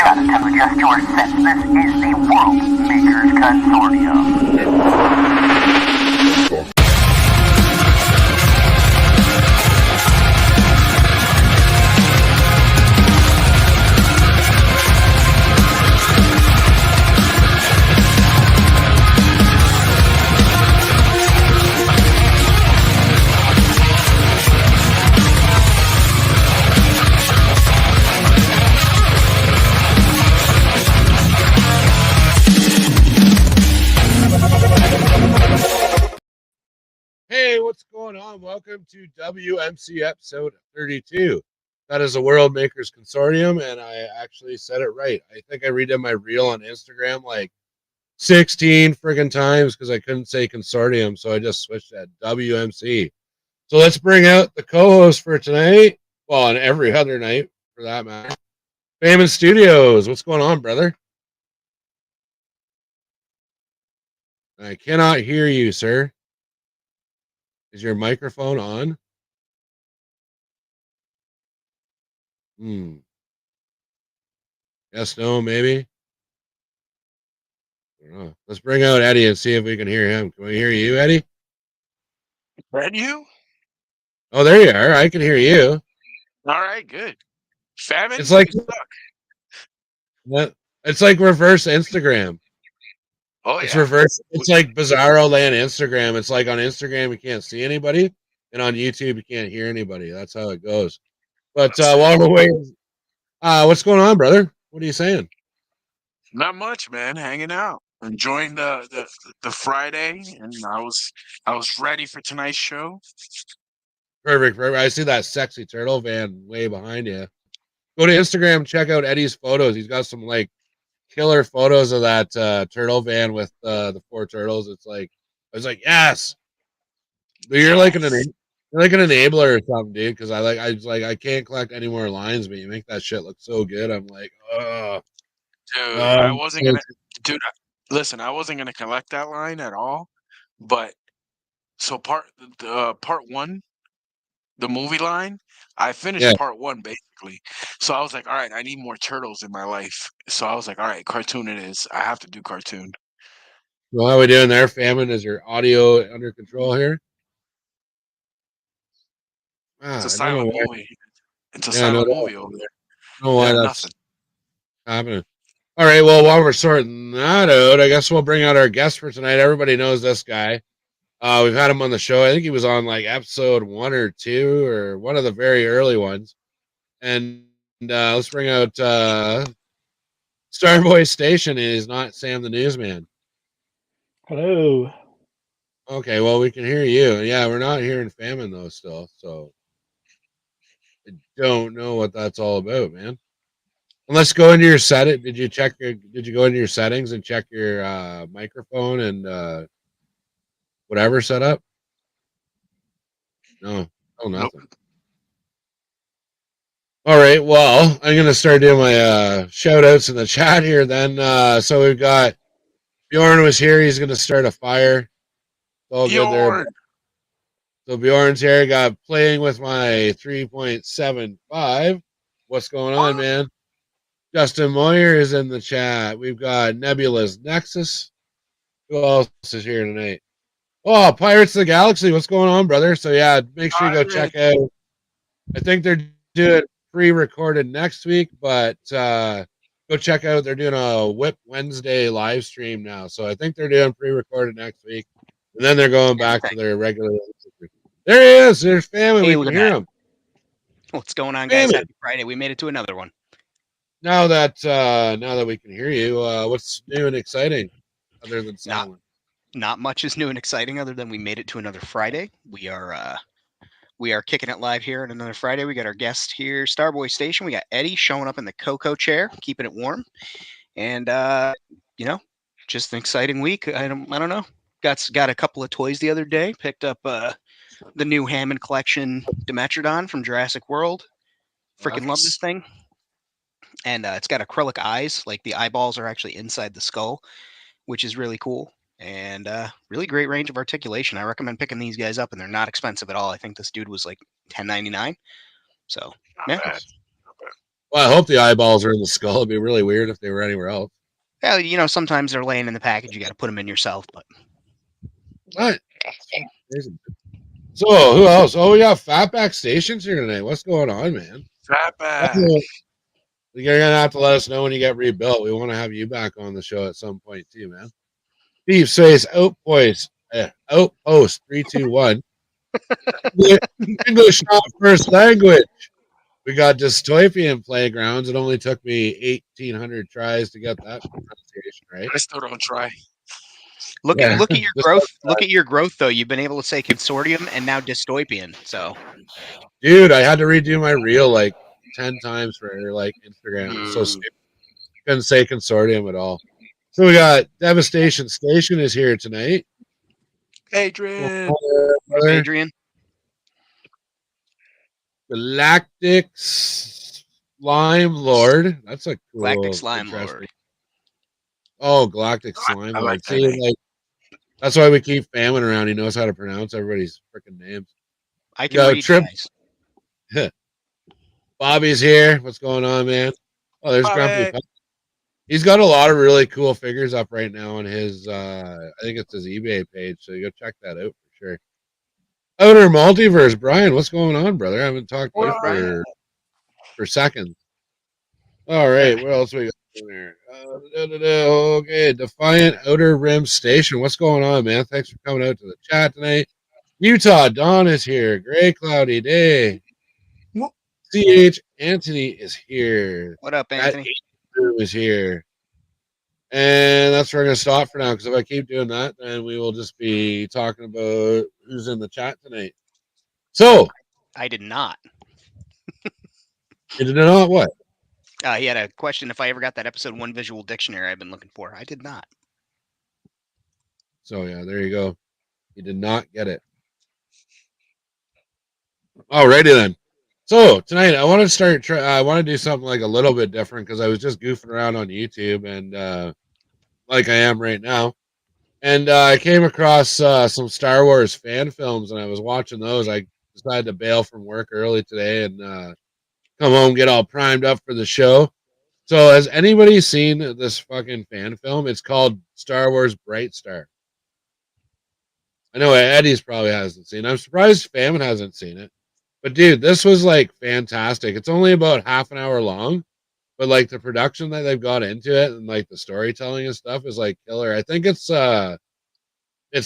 gotta tell you, just your sense. This is the World Makers Consortium. Hey, what's going on? Welcome to WMC episode 32. That is the World Makers Consortium, and I actually said it right. I think I redid my reel on Instagram like 16 friggin' times because I couldn't say consortium, so I just switched that WMC. So let's bring out the co-host for tonight, well, and every other night for that matter. Famous Studios, what's going on, brother? I cannot hear you, sir. Is your microphone on? Yes, no, maybe. I don't know. Let's bring out Eddie and see if we can hear him. Can we hear you, Eddie? Can you? Oh, there you are. I can hear you. All right, good. Famine? It's like it's like reverse Instagram. Oh, It's yeah. reverse. It's like Bizarro Land Instagram. It's like on Instagram you can't see anybody, and on YouTube you can't hear anybody. That's how it goes. But while we're waiting, what's going on, brother? What are you saying? Not much, man. Hanging out, enjoying the Friday, and I was ready for tonight's show. Perfect. I see that sexy turtle van way behind you. Go to Instagram, check out Eddie's photos. He's got some like killer photos of that turtle van with the four turtles. It's like I was like, yes, you're like an enabler or something, dude. Because I can't collect any more lines, but you make that shit look so good. I'm like, oh, Dude, I wasn't gonna. Dude, listen, I wasn't gonna collect that line at all. But so part one, the movie line, I finished part one basically. So I was like, all right, I need more turtles in my life. So I was like, all right, cartoon it is. I have to do cartoon. Well, how are we doing there, Famine? Is your audio under control here? It's a silent movie. It's a silent movie over there. I don't know why that's happening. All right, well, while we're sorting that out, I guess we'll bring out our guest for tonight. Everybody knows this guy. We've had him on the show. I think he was on like episode 1 or 2 or one of the very early ones. And let's bring out Starboy Station. Is not Sam the Newsman. Hello. Okay, well, we can hear you. Yeah, we're not hearing Famine though still, so I don't know what that's all about, man. Let's go into your setting. Did you go into your settings and check your microphone and whatever setup? No, nothing. Nope. All right, well, I'm going to start doing my shout outs in the chat here then. So we've got Bjorn was here. He's going to start a fire. All good there. So Bjorn's here. Got playing with my 3.75. What's going on, man? Justin Moyer is in the chat. We've got Nebula's Nexus. Who else is here tonight? Oh, Pirates of the Galaxy. What's going on, brother? So, yeah, make sure you go check out. I think they're doing pre-recorded next week, but go check out. They're doing a Whip Wednesday live stream now. So, I think they're doing pre-recorded next week. And then they're going back to their regular. There he is. There's Famine. Hey, we can hear him. What's going on, guys? Happy Friday. We made it to another one. Now that we can hear you, what's new and exciting other than silent? Not much is new and exciting other than we made it to another Friday. We are kicking it live here on another Friday. We got our guest here, Starboy Station. We got Eddie showing up in the Coco chair, keeping it warm, and just an exciting week. I don't know. Got a couple of toys the other day. Picked up the new Hammond collection Dimetrodon from Jurassic World. Freaking love this thing. And it's got acrylic eyes, like the eyeballs are actually inside the skull, which is really cool. And really great range of articulation. I recommend picking these guys up, and they're not expensive at all. I think this dude was like $10.99. So, yeah. Well, I hope the eyeballs are in the skull. It'd be really weird if they were anywhere else. Well, sometimes they're laying in the package. You got to put them in yourself. But What? So who else? Oh, we got Fatback Stations here tonight. What's going on, man? Fatback. You're gonna have to let us know when you get rebuilt. We want to have you back on the show at some point too, man. Beef says Outpost 321. English not first language. We got dystopian playgrounds. It only took me 1,800 tries to get that pronunciation right. I still don't try. Look at your growth. Look at your growth, though. You've been able to say consortium and now dystopian. So, dude, I had to redo my reel like 10 times for like Instagram. It's so stupid. Couldn't say consortium at all. So we got Devastation Station is here tonight. Adrian. Adrian. Galactic Slime Lord. That's a cool. Galactic Slime Lord. Oh, Galactic Slime Lord. Like See, like, that's why we keep Famine around. He knows how to pronounce everybody's freaking names. I can read guys. Bobby's here. What's going on, man? Oh, there's Grumpy. He's got a lot of really cool figures up right now on his I think it's his eBay page, so you go check that out for sure. Outer Multiverse, Brian, what's going on, brother? I haven't talked to you for seconds. All right, what else we got in there? Okay, Defiant Outer Rim Station. What's going on, man? Thanks for coming out to the chat tonight. Utah, Dawn is here. Gray cloudy day. CH Anthony is here. What up, Anthony? Is here. And that's where I'm going to stop for now, because if I keep doing that, then we will just be talking about who's in the chat tonight. So. I did not. You did not what? He had a question if I ever got that episode 1 visual dictionary I've been looking for. I did not. So, yeah, there you go. You did not get it. Alrighty then. So tonight I want to I want to do something like a little bit different, because I was just goofing around on YouTube and like I am right now, and I came across some Star Wars fan films, and I was watching those. I decided to bail from work early today and come home, get all primed up for the show. So has anybody seen this fucking fan film? It's called Star Wars Bright Star. I know Eddie's probably hasn't seen it. I'm surprised Famine hasn't seen it. But dude, this was like fantastic. It's only about half an hour long, but like the production that they've got into it and like the storytelling and stuff is like killer. I think it's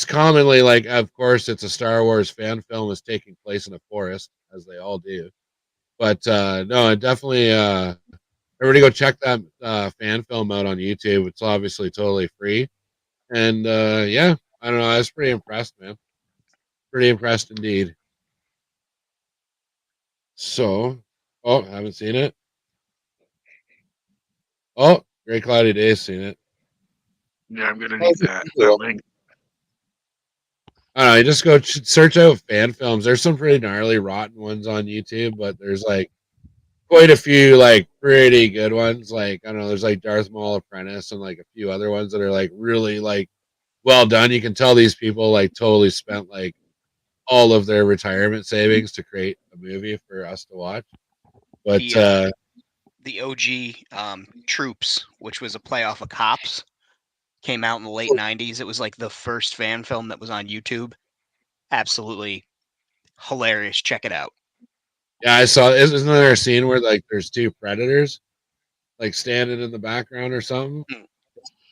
commonly, like, of course it's a Star Wars fan film is taking place in a forest, as they all do. But no, it definitely everybody go check that fan film out on YouTube. It's obviously totally free. And yeah, I don't know, I was pretty impressed, man. Pretty impressed indeed. So, oh, haven't seen it. Oh, Great Cloudy Days, seen it. Yeah, I'm gonna need that link. I don't know. You just go search out fan films. There's some pretty gnarly, rotten ones on YouTube, but there's like quite a few like pretty good ones. Like, I don't know, there's like Darth Maul Apprentice and like a few other ones that are like really like well done. You can tell these people like totally spent like all of their retirement savings to create a movie for us to watch. But the OG Troops, which was a play off of Cops, came out in the late 90s. It was like the first fan film that was on YouTube. Absolutely hilarious. Check it out. Yeah, I saw. Isn't there a scene where like there's two predators like standing in the background or something?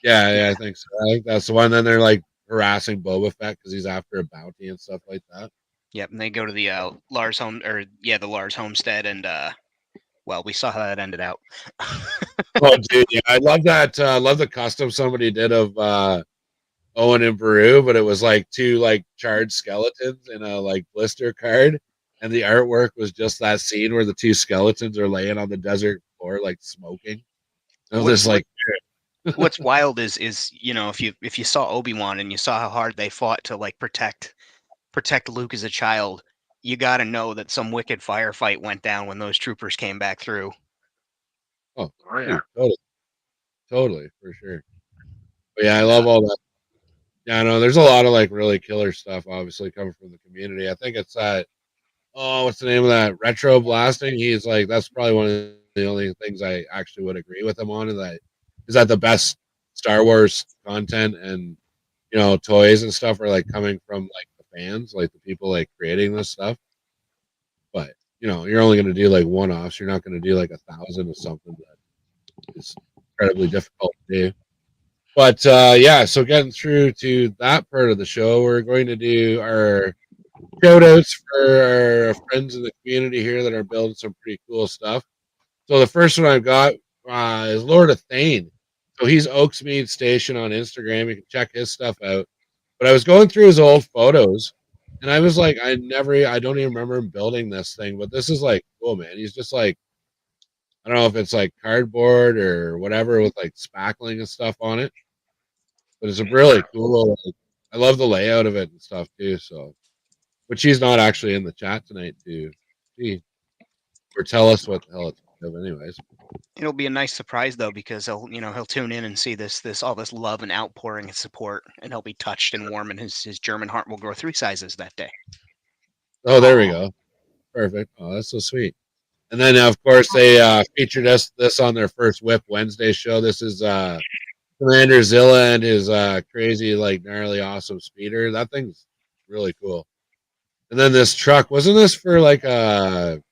Yeah, I think so. I think that's the one. Then they're like harassing Boba Fett because he's after a bounty and stuff like that. Yep, and they go to the Lars homestead, and well, we saw how that ended out. Oh, dude, yeah, I love that. Love the custom somebody did of Owen and Beru, but it was like two like charred skeletons in a like blister card, and the artwork was just that scene where the two skeletons are laying on the desert floor like smoking. I was just like, what's wild is if you saw Obi-Wan and you saw how hard they fought to like protect Luke as a child, you got to know that some wicked firefight went down when those troopers came back through. Oh yeah, totally for sure. But yeah, I love all that. Yeah, I know there's a lot of like really killer stuff obviously coming from the community. I think it's that. Oh, what's the name of that? Retro Blasting. He's like, that's probably one of the only things I actually would agree with him on is that the best Star Wars content and toys and stuff are like coming from like the fans, like the people like creating this stuff. But you're only going to do like one-offs. You're not going to do like 1,000 of something that is incredibly difficult to do. But yeah, so getting through to that part of the show, we're going to do our shout outs for our friends in the community here that are building some pretty cool stuff. So the first one I've got is Lord of Thane. So he's Oaksmead Station on Instagram. You can check his stuff out. But I was going through his old photos, and I was like, I don't even remember him building this thing. But this is like cool, man. He's just like, I don't know if it's like cardboard or whatever with like spackling and stuff on it. But it's a really cool. Like, I love the layout of it and stuff too. So, but she's not actually in the chat tonight to see or tell us what the hell it's of, anyways. It'll be a nice surprise though, because he'll tune in and see all this love and outpouring and support, and he'll be touched and warm, and his German heart will grow 3 sizes that day. Oh, there we go. Perfect. Oh, that's so sweet. And then of course they featured this on their first Whip Wednesday show. This is Commander Zilla and his crazy, like gnarly, awesome speeder. That thing's really cool. And then this truck, wasn't this for like a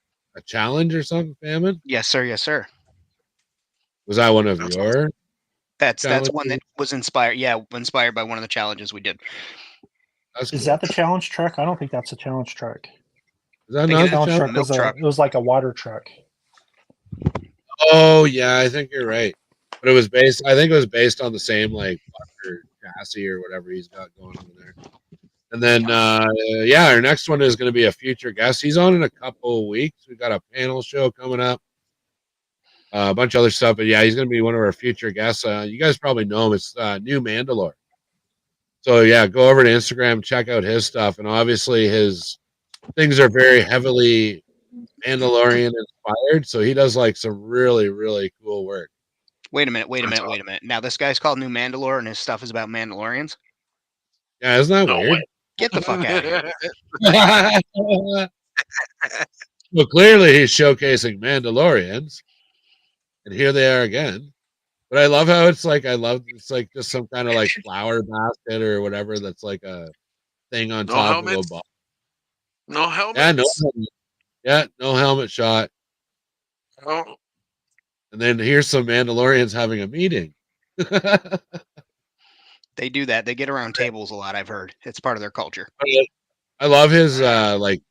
challenge or something, Famine? Yes, sir. Yes, sir. Was that one of your? That's one that was inspired. Yeah, inspired by one of the challenges we did. Is that the challenge truck? I don't think that's a challenge truck. Is that not the challenge truck? It was like a water truck. Oh yeah, I think you're right. But it was based. I think it was based on the same like chassis or whatever he's got going on there. And then yeah, our next one is going to be a future guest. He's on in a couple of weeks. We got a panel show coming up. A bunch of other stuff, but yeah, he's going to be one of our future guests. You guys probably know him. It's New Mandalore. So yeah, go over to Instagram, check out his stuff, and obviously his things are very heavily Mandalorian inspired. So he does like some really, really cool work. Wait a minute. Now this guy's called New Mandalore, and his stuff is about Mandalorians. Yeah, isn't that weird? Get the fuck out of here. Well, clearly he's showcasing Mandalorians. And here they are again. But I love how it's like just some kind of like flower basket or whatever that's like a thing on top of a ball. No helmet. Yeah, no helmet. Yeah, no helmet shot. Oh. And then here's some Mandalorians having a meeting. They do that. They get around tables a lot, I've heard. It's part of their culture. I love his like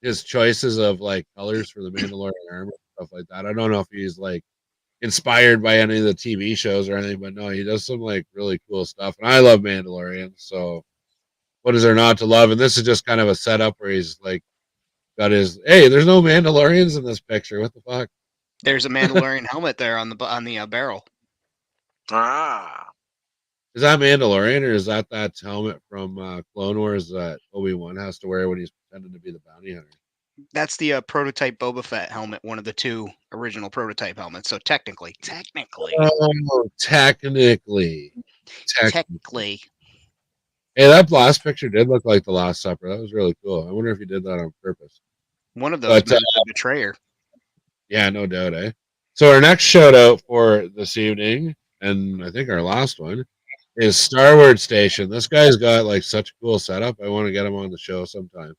his choices of like colors for the Mandalorian armor, stuff like that. I don't know if he's like inspired by any of the TV shows or anything, but no, he does some like really cool stuff. And I love Mandalorian, so what is there not to love? And this is just kind of a setup where he's like got his there's no Mandalorians in this picture. What the fuck? There's a Mandalorian helmet there on the barrel. Ah. Is that Mandalorian or is that helmet from Clone Wars that Obi-Wan has to wear when he's pretending to be the bounty hunter? That's the prototype Boba Fett helmet, one of the 2 original prototype helmets. So technically. Oh, technically. Hey, that last picture did look like the Last Supper. That was really cool. I wonder if he did that on purpose. One of those men is a betrayer. Yeah, no doubt, eh? So our next shout out for this evening, and I think our last one, is Star Wars Station. This guy's got like such a cool setup. I want to get him on the show sometime.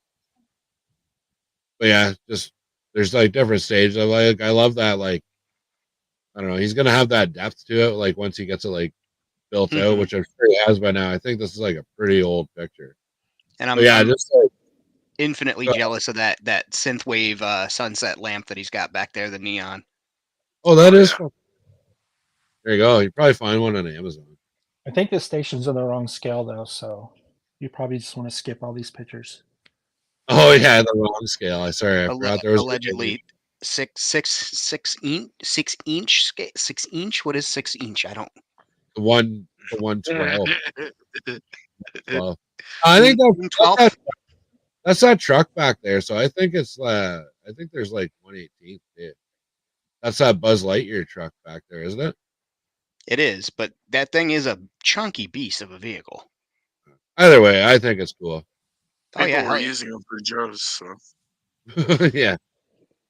But yeah, just there's like different stages. I love that, like, I don't know, he's gonna have that depth to it, like once he gets it like built out, which I'm sure he has by now. I think this is like a pretty old picture. And I'm just like, infinitely jealous of that synthwave sunset lamp that he's got back there, the neon. Oh, that is fun. There you go. You probably find one on Amazon. I think the stations are the wrong scale though, so you probably just want to skip all these pictures. Oh yeah, the wrong scale. I forgot there was allegedly 6 inch. What is 6 inch? I don't. The 112. Well, I think that's that truck back there. So I think it's I think there's like 118th. Yeah. That's that Buzz Lightyear truck back there, isn't it? It is, but that thing is a chunky beast of a vehicle. Either way, I think it's cool. People were using them for Joe's. So. Yeah.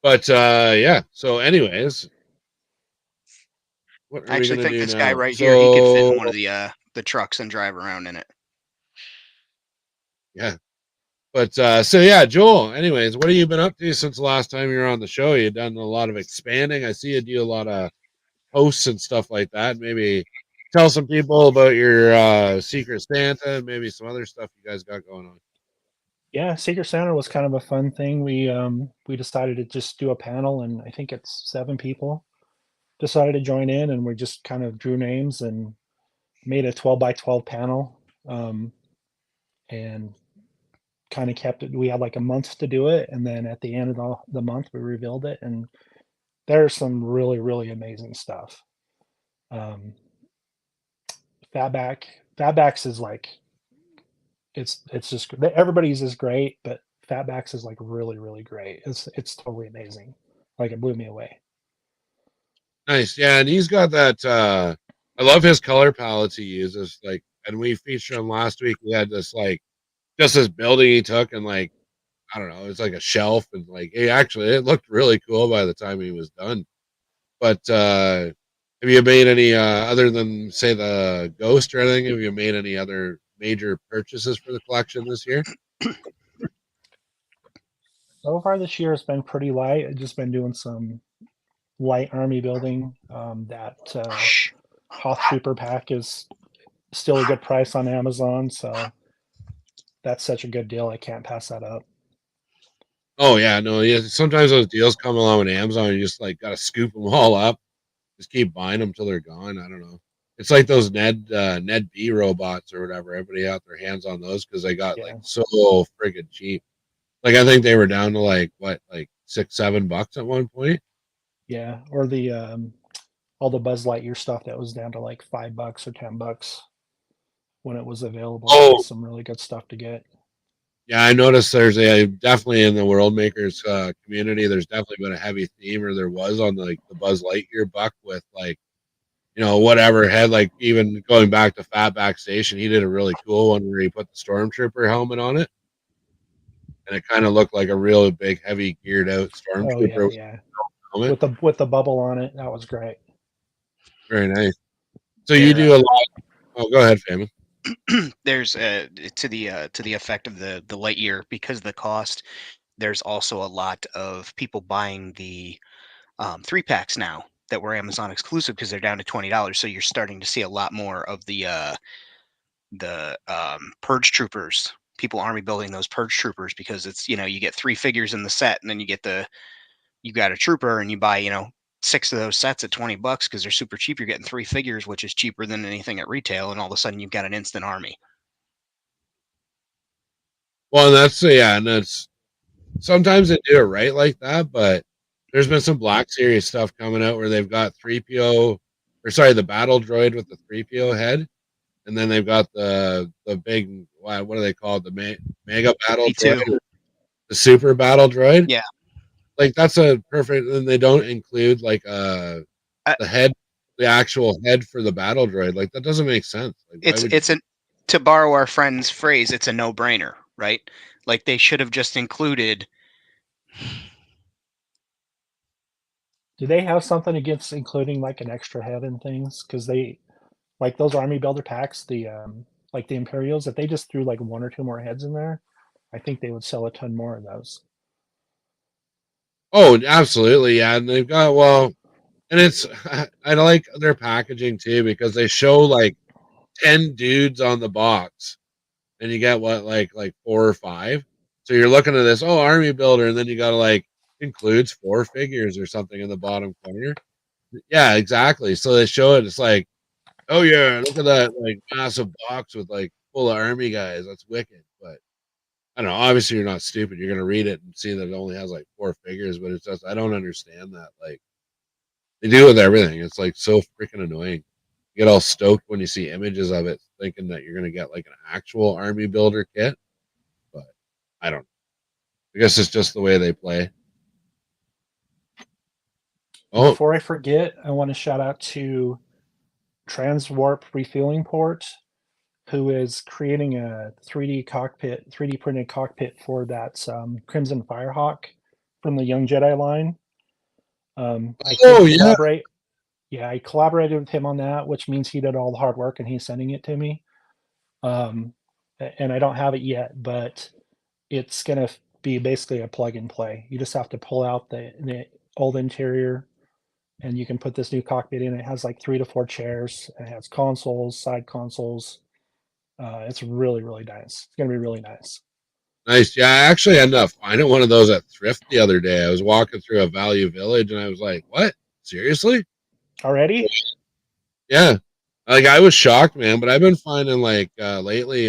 But yeah. So anyways, what I are we actually gonna think do this now? guy right here, he could fit in one So of the trucks and drive around in it. yeah. But so yeah, Joel. Anyways, what have you been up to since the last time you were on the show? You've done a lot of expanding. I see you do a lot of hosts and stuff like that. Maybe tell some people about your Secret Santa and maybe some other stuff you guys got going on. Yeah, Secret Santa was kind of a fun thing. We decided to just do a panel, and I think it's 7 people decided to join in, and we just kind of drew names and made a 12 by 12 panel, and kind of kept it. We had like a month to do it, and then at the end of the month, we revealed it, and there's some really, really amazing stuff. Um, Fatbacks is like it's just everybody's is great, but Fatbacks is like really, really great. It's totally amazing. Like it blew me away. Nice, yeah, and he's got that. I love his color palettes he uses. Like, and we featured him last week. We had this like just this building he took and like I don't know, it's like a shelf and like it looked really cool by the time he was done. But have you made any other than say the ghost or anything? Have you made any other major purchases for the collection this year? So far this year has been pretty light. I've just been doing some light army building. That Hoth Trooper pack is still a good price on Amazon, so that's such a good deal. I can't pass that up. Oh yeah, no, yeah. Sometimes those deals come along with Amazon. You just like gotta scoop them all up. Just keep buying them till they're gone. I don't know. It's like those Ned B robots or whatever. Everybody got their hands on those because they got like Yeah, so friggin' cheap. Like I think they were down to like what, like $6-7 at one point. yeah. Or the all the Buzz Lightyear stuff that was down to like $5 or $10 when it was available. That Oh was some really good stuff to get. yeah, I noticed there's a definitely in the World Makers community. There's definitely been a heavy theme, or there was on like the Buzz Lightyear buck with like whatever head. Like even going back to Fatback Station, he did a really cool one where he put the Stormtrooper helmet on it, and it kind of looked like a real big, heavy, geared out Oh yeah, Stormtrooper yeah. helmet. With the bubble on it, that was great. Very nice. So you There, do a lot. Oh, go ahead, Famine. there's to the effect of the Lightyear, because of the cost. There's also a lot of people buying the 3-packs now that were Amazon exclusive because they're down to $20. So you're starting to see a lot more of the Purge Troopers. People army building those Purge Troopers because it's you get 3 figures in the set, and then you got a trooper, and you buy 6 of those sets at $20 because they're super cheap. You're getting 3 figures, which is cheaper than anything at retail, and all of a sudden you've got an instant army. Well, and that's sometimes they do it right like that, but there's been some Black Series stuff coming out where they've got 3PO, or sorry, the battle droid with the 3PO head, and then they've got the big what do they call it, the mega battle droid, P2. or the super battle droid. Yeah. Like that's a perfect. And they don't include like the head, the actual head for the battle droid. Like that doesn't make sense. Like why would you? To borrow our friend's phrase, it's a no-brainer, right? Like they should have just included. Do they have something against including like an extra head and things? Because they like those army builder packs, the like the Imperials, if they just threw like 1 or 2 more heads in there, I think they would sell a ton more of those. Oh, absolutely, yeah. And they've got and it's I like their packaging too because they show like 10 dudes on the box, and you get what like 4 or 5. So you're looking at this army builder, and then you got to like includes 4 figures or something in the bottom corner. Yeah, exactly. So they show it. It's like, oh yeah, look at that like massive box with like full of army guys. That's wicked. But I don't know. Obviously, you're not stupid. You're gonna read it and see that it only has like 4 figures. But it's just I don't understand that. Like they do with everything. It's like so freaking annoying. You get all stoked when you see images of it, thinking that you're gonna get like an actual army builder kit. But I don't. I guess it's just the way they play. Oh, Before I forget, I want to shout out to Transwarp Refueling Port, who is creating a 3D printed cockpit for that Crimson Firehawk from the Young Jedi line. I oh can't yeah. Yeah, I collaborated with him on that, which means he did all the hard work and he's sending it to me. And I don't have it yet, but it's gonna be basically a plug and play. You just have to pull out the old interior, and you can put this new cockpit in. It has like 3 to 4 chairs. It has consoles, side consoles. It's really, really nice. It's gonna be really nice. Nice. Yeah, I actually ended up finding one of those at Thrift the other day. I was walking through a Value Village and I was like, what? Seriously? Already? Yeah. Like I was shocked, man, but I've been finding like lately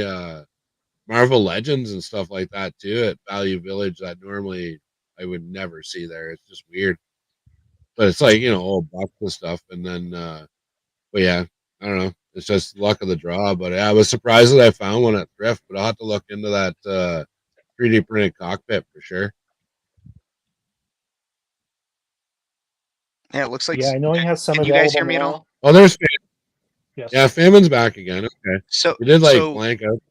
Marvel Legends and stuff like that too at Value Village that normally I would never see there. It's just weird. But it's like, old bucks and stuff. And then but yeah, I don't know. It's just luck of the draw. But yeah, I was surprised that I found one at Thrift, but I'll have to look into that 3D printed cockpit for sure. Yeah, it looks like. Yeah, I know he has some Can you guys available hear me at all? now. Oh, there's Yes. yeah, Famon's back again. Okay, So you did like so blank out.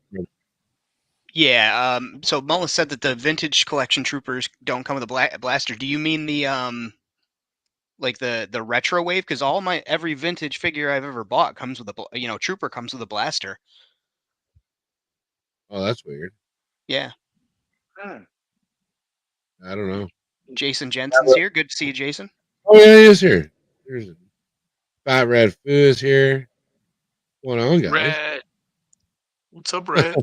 yeah. So Mullen said that the vintage collection troopers don't come with a blaster. Do you mean the like the retro wave? Because every vintage figure I've ever bought comes with a trooper comes with a blaster. Oh, that's weird. Yeah. Hmm. I don't know. Jason Jensen's here. Good to see you, Jason. Oh yeah, he is here. There's Fat Red Foo is here. What's going on, guys? Red. What's up, Red?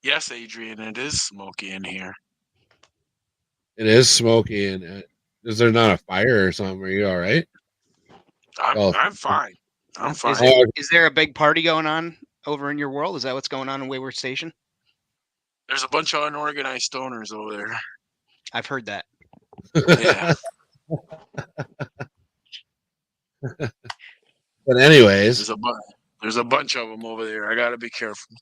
Yes, Adrian, it is smoky in here. It is smoky, and is there not a fire or something? Are you all right? I'm fine. I'm fine. Is there a big party going on over in your world? Is that what's going on in Wayward Station? There's a bunch of unorganized stoners over there. I've heard that. Yeah. But anyways, there's a bunch of them over there. I gotta be careful.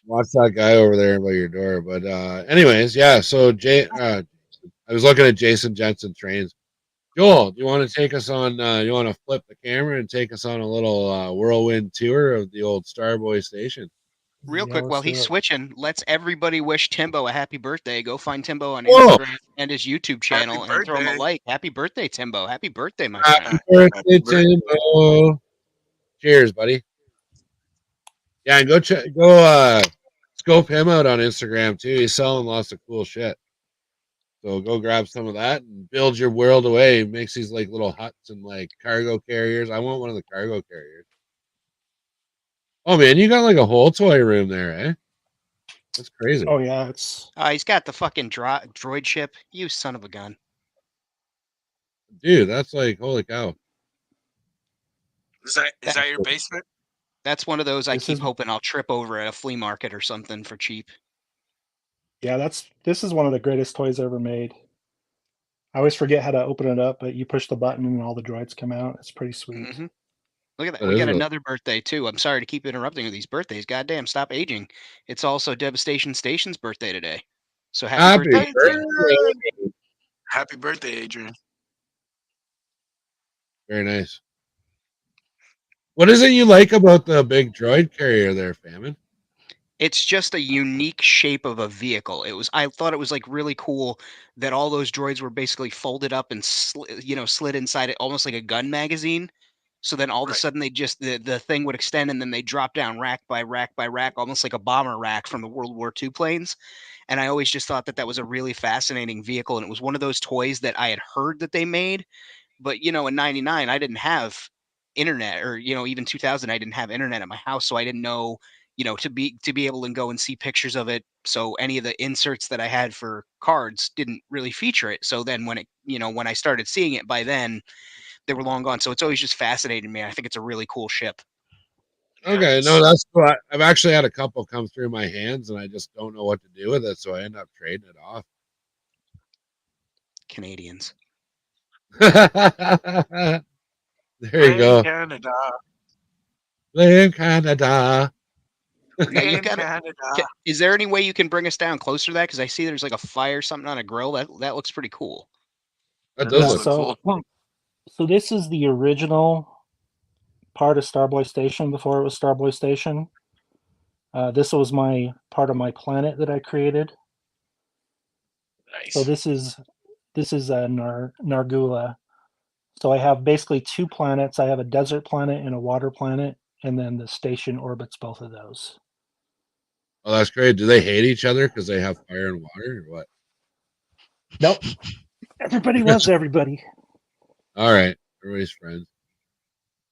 watch that guy over there by your door. But anyways, yeah. So I was looking at Jason Jensen trains. Joel, do you want to take us on? You want to flip the camera and take us on a little whirlwind tour of the old Starboy Station? Real Yeah, quick, let's while do he's it. switching, let's everybody wish Timbo a happy birthday. Go find Timbo on Whoa. Instagram and his YouTube channel Happy and throw him a birthday. like. Happy birthday, Timbo. Happy birthday, my Happy friend. birthday, birthday. Timbo. Cheers, buddy. Yeah, and go scope him out on Instagram too. He's selling lots of cool shit. So go grab some of that and build your world away. He makes these like little huts and like cargo carriers. I want one of the cargo carriers. Oh man, you got like a whole toy room there, eh? That's crazy. Oh yeah, it's He's got the fucking droid ship. You son of a gun. Dude, that's like holy cow. Is that your basement? That's one of those I This keep is- hoping I'll trip over at a flea market or something for cheap. yeah, this is one of the greatest toys ever made. I always forget how to open it up, but you push the button and all the droids come out. It's pretty sweet. Mm-hmm. Look at that. That We is got really- another birthday too. I'm sorry to keep interrupting with these birthdays. Goddamn, stop aging. It's also Devastation Station's birthday today. So happy birthday. birthday. Happy birthday, Adrian. Very nice. What is it you like about the big droid carrier there, Famine? It's just a unique shape of a vehicle. I thought it was like really cool that all those droids were basically folded up and slid inside it almost like a gun magazine. So then all of a Right. sudden the thing would extend and then they drop down rack by rack by rack, almost like a bomber rack from the World War II planes. And I always just thought that was a really fascinating vehicle. And it was one of those toys that I had heard that they made, but in '99 I didn't have internet, or even 2000 I didn't have internet at my house, so I didn't know to be able to go and see pictures of it. So any of the inserts that I had for cards didn't really feature it. So then when I started seeing it, by then they were long gone. So it's always just fascinated me. I think it's a really cool ship. Okay, no, that's cool. I've actually had a couple come through my hands and I just don't know what to do with it, so I end up trading it off. Canadians. There you go. Canada. In Canada. Now you In got Canada. Is there any way you can bring us down closer to that? Because I see there's like a fire, something on a grill. That looks pretty cool. That Yeah, does so look cool. So this is the original part of Starboy Station before it was Starboy Station. This was my part of my planet that I created. Nice. So this is Nargula. So I have basically 2 planets. I have a desert planet and a water planet, and then the station orbits both of those. Oh, that's great. Do they hate each other because they have fire and water, or what? Nope. Everybody loves everybody. All right, everybody's friends.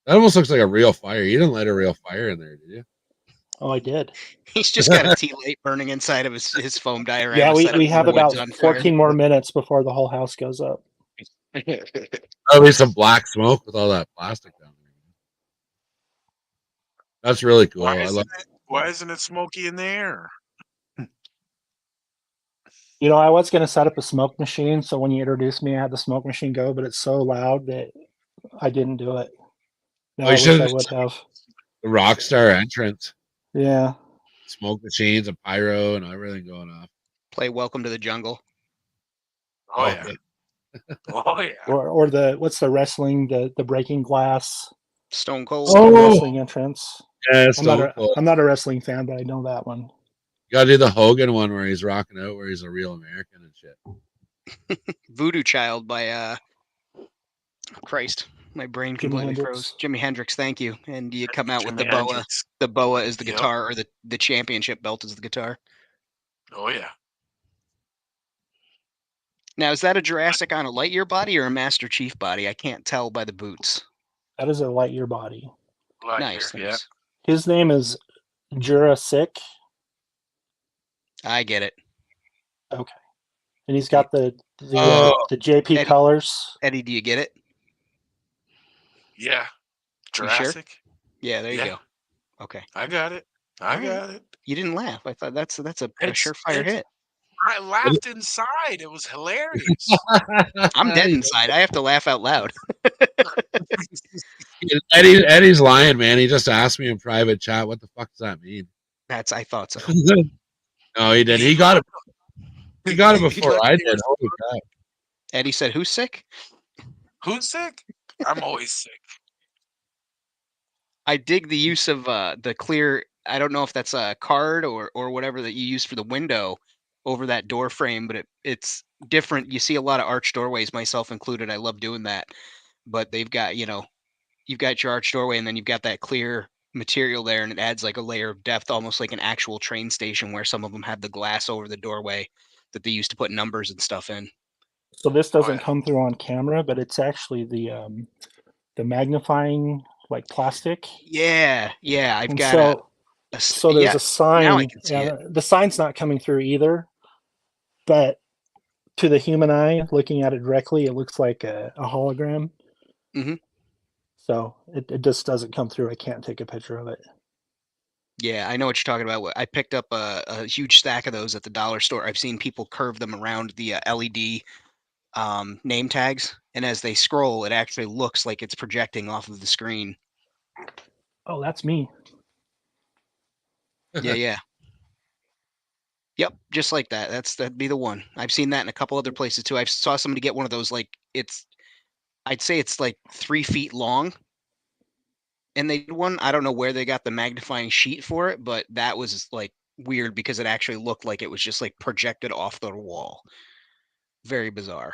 That almost looks like a real fire. You didn't light a real fire in there, did you? Oh, I did. He's just got a tea light burning inside of his foam diorama. Yeah, we setup have with the about woods on fire. 14 more minutes before the whole house goes up. Probably some black smoke with all that plastic down there. That's really cool. Why isn't it smoky in the air? You know, I was going to set up a smoke machine, so when you introduced me, I had the smoke machine go, but it's so loud that I didn't do it. No, I wish I would have. The Rockstar entrance. Yeah. Smoke machines, a pyro, and everything going off. Play Welcome to the Jungle. Oh yeah. Oh yeah. Or the what's the wrestling, the breaking glass Stone Cold. wrestling entrance. Yeah, I'm not a wrestling fan, but I know that one. You gotta do the Hogan one where he's rocking out, where he's a real American and shit. Voodoo Child by Christ, my brain completely froze. Jimi Hendrix, thank you. And you come out with the boa. The boa is the guitar, or the championship belt is the guitar. Oh yeah. Now, is that a Jurassic on a Lightyear body or a Master Chief body? I can't tell by the boots. That is a Lightyear body. Nice. Yeah. His name is Jurassic. I get it. Okay. And he's got the JP Eddie, colors. Eddie, do you get it? Yeah. Jurassic? Sure? Yeah, there you go. Okay. I got it. I got it. You didn't laugh. I thought that's a surefire hit. I laughed inside. It was hilarious. I'm dead inside. I have to laugh out loud. Eddie's lying, man. He just asked me in private chat, what the fuck does that mean? I thought so. No, he didn't. He got it. He got it before I did. Holy crap. Eddie said, "Who's sick? Who's sick? I'm always sick." I dig the use of the clear. I don't know if that's a card or whatever that you use for the window over that door frame, but it's different. You see a lot of arched doorways, myself included. I love doing that. But they've got, you've got your arched doorway and then you've got that clear material there, and it adds like a layer of depth, almost like an actual train station where some of them have the glass over the doorway that they used to put numbers and stuff in. So this doesn't come through on camera, but it's actually the magnifying like plastic. Yeah. I've got so there's a sign. Now I can see it. The sign's not coming through either, but to the human eye, looking at it directly, it looks like a hologram. Mm-hmm. So it just doesn't come through. I can't take a picture of it. Yeah, I know what you're talking about. I picked up a huge stack of those at the dollar store. I've seen people curve them around the LED name tags, and as they scroll, it actually looks like it's projecting off of the screen. Oh, that's me. Yeah. Yep, just like that. That'd be the one. I've seen that in a couple other places too. I saw somebody get one of those, like I'd say it's like 3 feet long. And they did one, I don't know where they got the magnifying sheet for it, but that was like weird because it actually looked like it was just like projected off the wall. Very bizarre.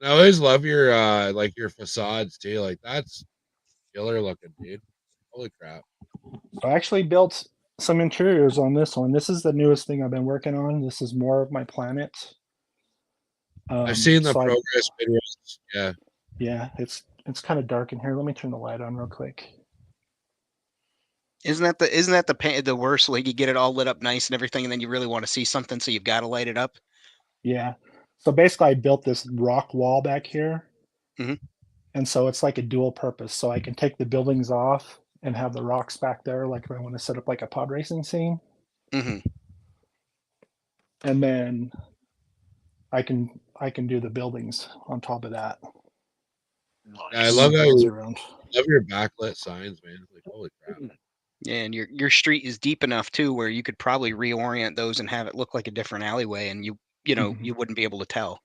I always love your like your facades too. Like that's killer looking, dude. Holy crap. I actually built some interiors on this one. This is the newest thing I've been working on. This is more of my planet. I've seen the progress videos. Yeah. Yeah, it's kind of dark in here. Let me turn the light on real quick. Isn't that the worst? Like you get it all lit up nice and everything, and then you really want to see something, so you've got to light it up. Yeah. So basically, I built this rock wall back here, and so it's like a dual purpose. So I can take the buildings off and have the rocks back there, like if I want to set up like a pod racing scene. And then I can do the buildings on top of that. Yeah, I love your backlit signs, man. Like holy crap. Yeah, and your street is deep enough too where you could probably reorient those and have it look like a different alleyway, and you wouldn't be able to tell.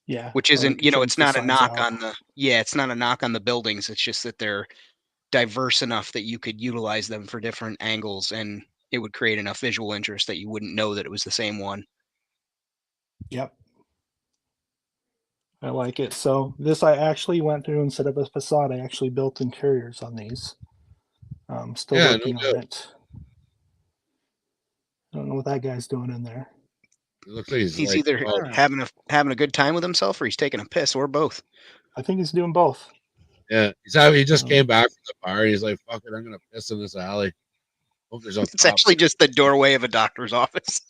Yeah. Which isn't, it's not a knock on it's not a knock on the buildings. It's just that they're diverse enough that you could utilize them for different angles, and it would create enough visual interest that you wouldn't know that it was the same one. Yep. I like it. So this I actually went through instead of a facade. I actually built interiors on these. Still Yeah, working no on doubt. it. I don't know what that guy's doing in there. It looks like he's He's like, either oh, having a good time with himself or he's taking a piss or both. I think he's doing both. yeah. He just came back from the bar. And he's like, fuck it, I'm gonna piss in this alley. Hope there's no It's cops. actually just the doorway of a doctor's office.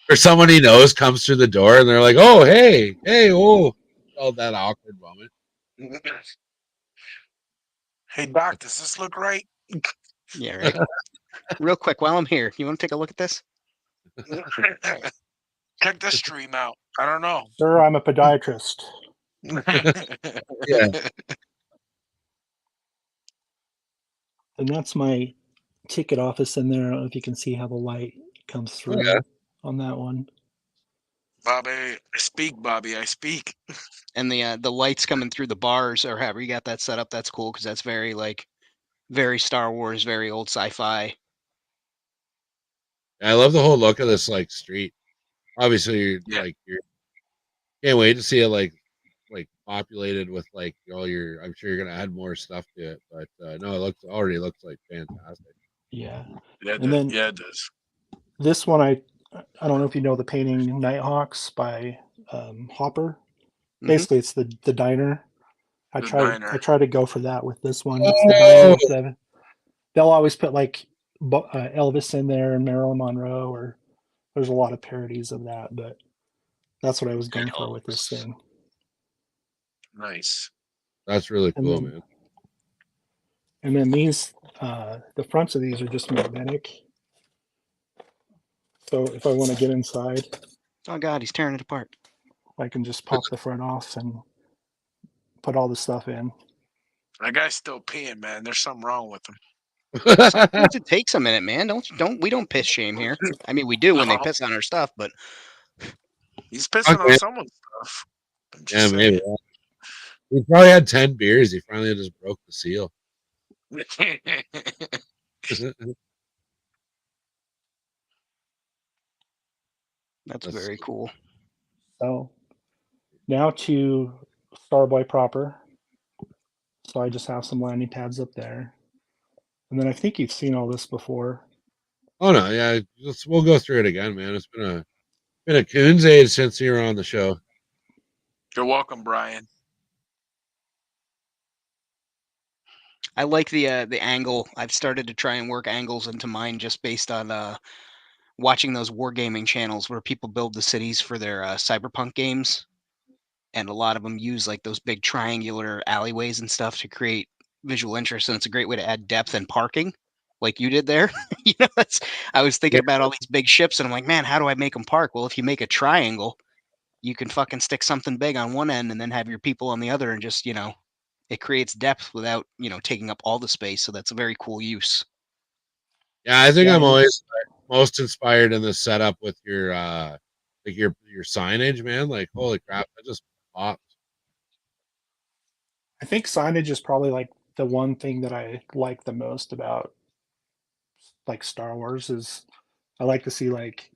Or someone he knows comes through the door and they're like, oh, hey, oh, all that awkward moment. Hey, Doc, does this look right? Yeah, right. Real quick, while I'm here, you want to take a look at this? Check this stream out. I don't know. Sir, I'm a podiatrist. Yeah. And that's my ticket office in there. I don't know if you can see how the light comes through on that one. Bobby, I speak, Bobby. I speak. And the lights coming through the bars or however you got that set up, that's cool because that's very Star Wars, very old sci-fi. I love the whole look of this like street. Obviously, Yeah. you're can't wait to see it like populated with like all your. I'm sure you're gonna add more stuff to it, but no, it already looks like fantastic. Yeah. Yeah, And then it does. this one, I don't know if you know the painting Nighthawks by Hopper. Mhm. Basically, it's the diner. I The try diner. to go for that with this one. It's the diner with they'll always put like Elvis in there and Marilyn Monroe, or there's a lot of parodies of that, but that's what I was going for with this thing. Nice. That's really And cool, then- man. And then these, the fronts of these are just magnetic. So if I want to get inside, Oh God, he's tearing it apart. I can just pop the front off and put all the stuff in. That guy's still peeing, man. There's something wrong with him. Sometimes it takes a minute, man. We don't piss shame here. I mean, we do when they No. piss on our stuff, but He's pissing Okay. on someone's stuff. I'm Yeah, just maybe. He probably had 10 beers. He finally just broke the seal. saying. that's very cool. So now to Starboy proper. So I just have some landing pads up there. And then I think you've seen all this before. Oh no, yeah, we'll go through it again, man. It's been a coon's age since you were on the show. You're welcome, Brian. I like the angle. I've started to try and work angles into mine just based on watching those wargaming channels where people build the cities for their cyberpunk games, and a lot of them use like those big triangular alleyways and stuff to create visual interest, and it's a great way to add depth and parking, like you did there. I was thinking about all these big ships, and I'm like, man, how do I make them park? Well, if you make a triangle, you can fucking stick something big on one end and then have your people on the other, and just it creates depth without taking up all the space. So that's a very cool use. Yeah, I think Yeah, I'm always most inspired in this setup with your your signage, man. Like, holy crap, that just popped. I think signage is probably like the one thing that I like the most about like Star Wars is I like to see like,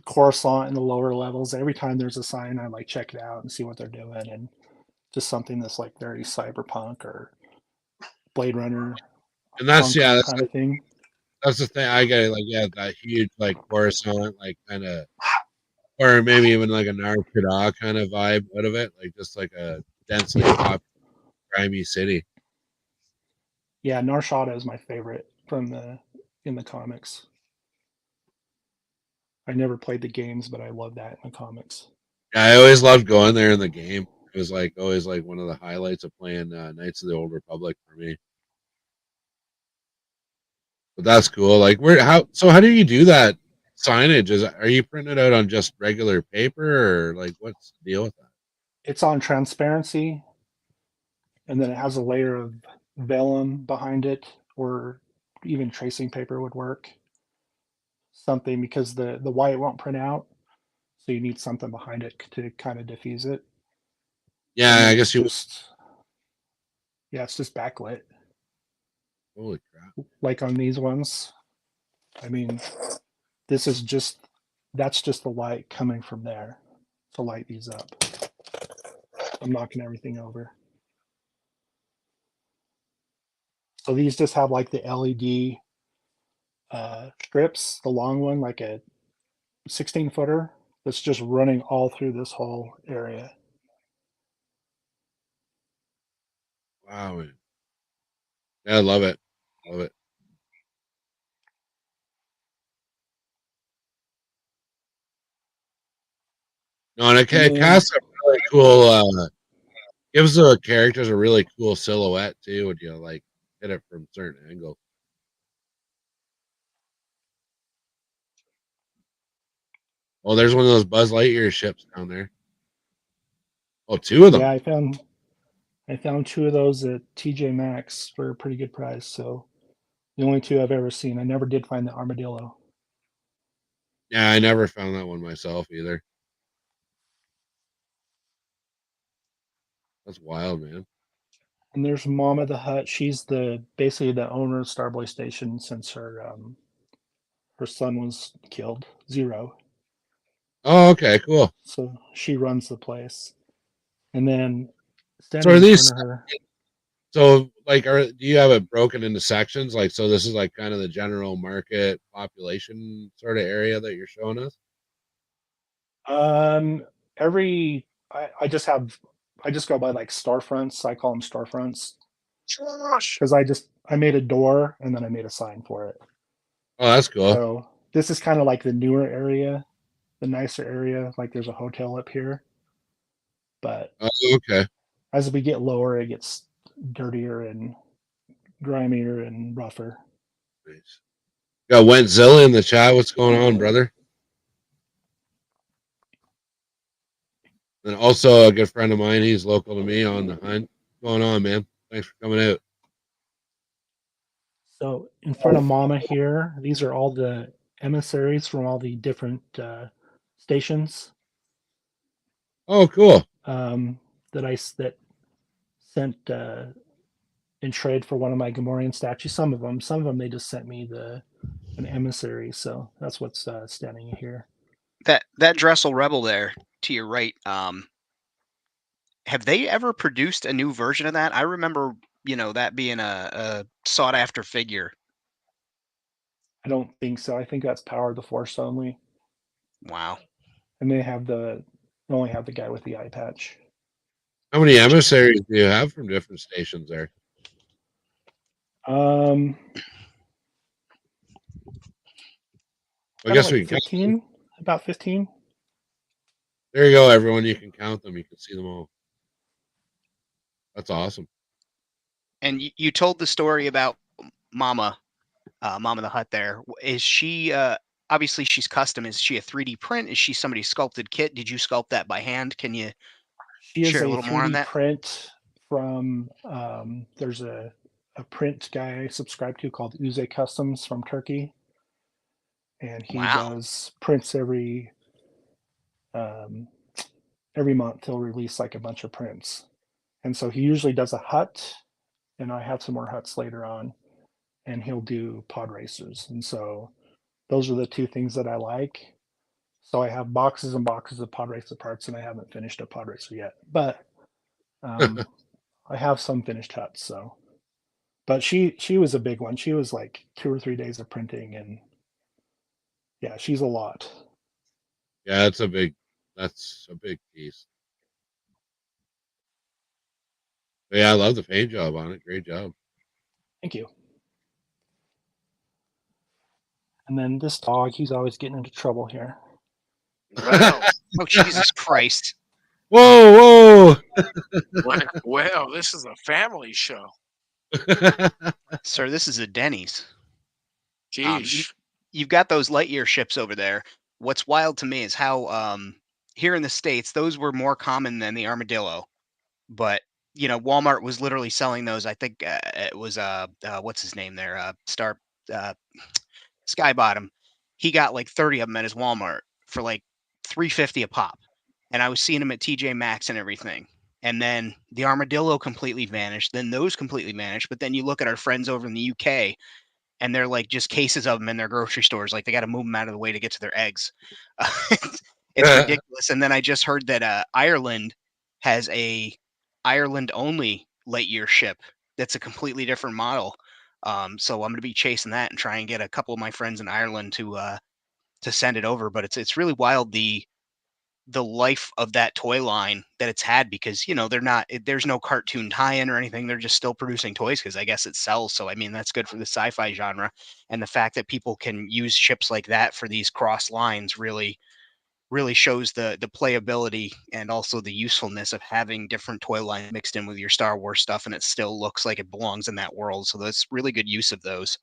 Coruscant in the lower levels. Every time there's a sign, I like check it out and see what they're doing, and just something that's like very cyberpunk or Blade Runner, And that's Hong Kong that's kind of thing. that's the thing. I get like that huge like Coruscant, like kind of, or maybe even like a Nar Shaddaa kind of vibe out of it, like just like a densely populated, grimy city. Yeah, Nar Shaddaa is my favorite in the comics. I never played the games, but I love that in the comics. Yeah, I always loved going there in the game. It was like always like one of the highlights of playing Knights of the Old Republic for me. But that's cool. Like, how do you do that signage? Are you printing it out on just regular paper, or like what's the deal with that? It's on transparency, and then it has a layer of vellum behind it, or even tracing paper would work. Something, because the white won't print out, so you need something behind it to kind of diffuse it. Yeah, I guess you. It's just backlit, Holy crap! like on these ones. I mean, this is just that's just the light coming from there to light these up. I'm knocking everything over. So these just have like the LED strips, the long one, like a 16-footer that's just running all through this whole area. Wow, man. Yeah, I love it. Love it. No, and it casts a really cool. Gives the characters a really cool silhouette too when you like hit it from certain angles. Oh, there's one of those Buzz Lightyear ships down there. Oh, two of them. Yeah, I found two of those at TJ Maxx for a pretty good price. So the only two I've ever seen. I never did find the armadillo. Yeah, I never found that one myself either. That's wild, man. And there's Mama the Hut. She's basically the owner of Starboy Station since her son was killed, Zero. Oh, okay, cool. So she runs the place. And then So standing are in these? front of her. So like, do you have it broken into sections? Like, so this is like kind of the general market population sort of area that you're showing us. I just go by like storefronts. I call them storefronts Josh. because I made a door and then I made a sign for it. Oh, that's cool. So this is kind of like the newer area, the nicer area. Like there's a hotel up here, but Oh, okay. as we get lower, it gets dirtier and grimier and rougher. Nice. Got Wentzilla in the chat. What's going on, brother? And also a good friend of mine. He's local to me on the hunt. What's going on, man? Thanks for coming out. So in front of Mama here, these are all the emissaries from all the different stations Oh, cool. that sent in trade for one of my Gamorrean statues. Some of them they just sent me an emissary. So that's what's standing here. That Dressel Rebel there to your right. Have they ever produced a new version of that? I remember, that being a sought after figure. I don't think so. I think that's Power of the Force only. Wow. And they only have the guy with the eye patch. How many emissaries do you have from different stations there? I guess like we can 15, about 15. There you go, everyone. You can count them. You can see them all. That's awesome. And you told the story about Mama the Hut there. Is she, obviously she's custom. Is she a 3D print? Is she somebody's sculpted kit? Did you sculpt that by hand? Can you share a little more on 3D that? print from, there's a print guy I subscribe to called Uze Customs from Turkey. And he does prints every month. He'll release like a bunch of prints. And so he usually does a hut, and I have some more huts later on, and he'll do pod racers. And so those are the two things that I like. So I have boxes and boxes of pod racer parts, and I haven't finished a pod racer yet, but I have some finished huts. So, but she was a big one. She was like 2 or 3 days of printing, and yeah, she's a lot. Yeah, that's a big piece. But yeah, I love the paint job on it. Great job. Thank you. And then this dog, he's always getting into trouble here. Wow. Oh, Jesus Christ. Whoa. Well, this is a family show. Sir, this is a Denny's. Jeez. You've got those Lightyear ships over there. What's wild to me is how here in the States, those were more common than the armadillo. But, Walmart was literally selling those. I think it was, what's his name there? Skybottom. He got like 30 of them at his Walmart for like $3.50 a pop. And I was seeing them at TJ Maxx and everything. And then the armadillo completely vanished. Then those completely vanished. But then you look at our friends over in the UK, and they're like just cases of them in their grocery stores. Like they got to move them out of the way to get to their eggs. It's ridiculous. And then I just heard that Ireland has a Ireland only Lightyear ship that's a completely different model. So I'm going to be chasing that and try and get a couple of my friends in Ireland to send it over. But it's really wild the life of that toy line that it's had, because there's no cartoon tie-in or anything. They're just still producing toys because I guess it sells. So I mean, that's good for the sci-fi genre, and the fact that people can use ships like that for these cross lines really shows the playability and also the usefulness of having different toy lines mixed in with your Star Wars stuff, and it still looks like it belongs in that world. So that's really good use of those.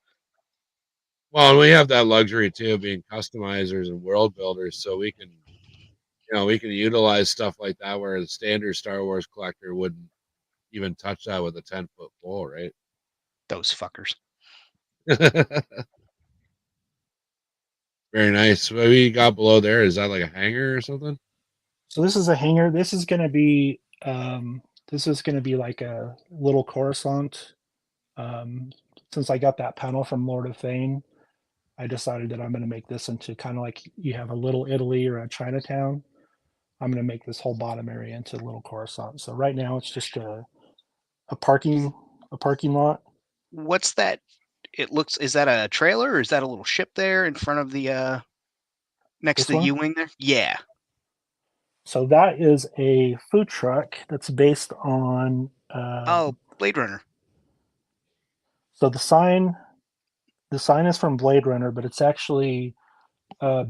Well, and we have that luxury too, being customizers and world builders, so we can utilize stuff like that where the standard Star Wars collector wouldn't even touch that with a 10-foot pole, right? Those fuckers. Very nice. What we got below there, is that like a hanger or something? So this is a hanger. This is going to be like a little Coruscant. Since I got that panel from Lord of Fame, I decided that I'm going to make this into kind of like you have a little Italy or a Chinatown. I'm going to make this whole bottom area into a little Coruscant. So right now it's just a parking lot. What's that? Is that a trailer, or is that a little ship there in front of the next to the U-wing there? Yeah. So that is a food truck that's based on Blade Runner. So the sign is from Blade Runner, but it's actually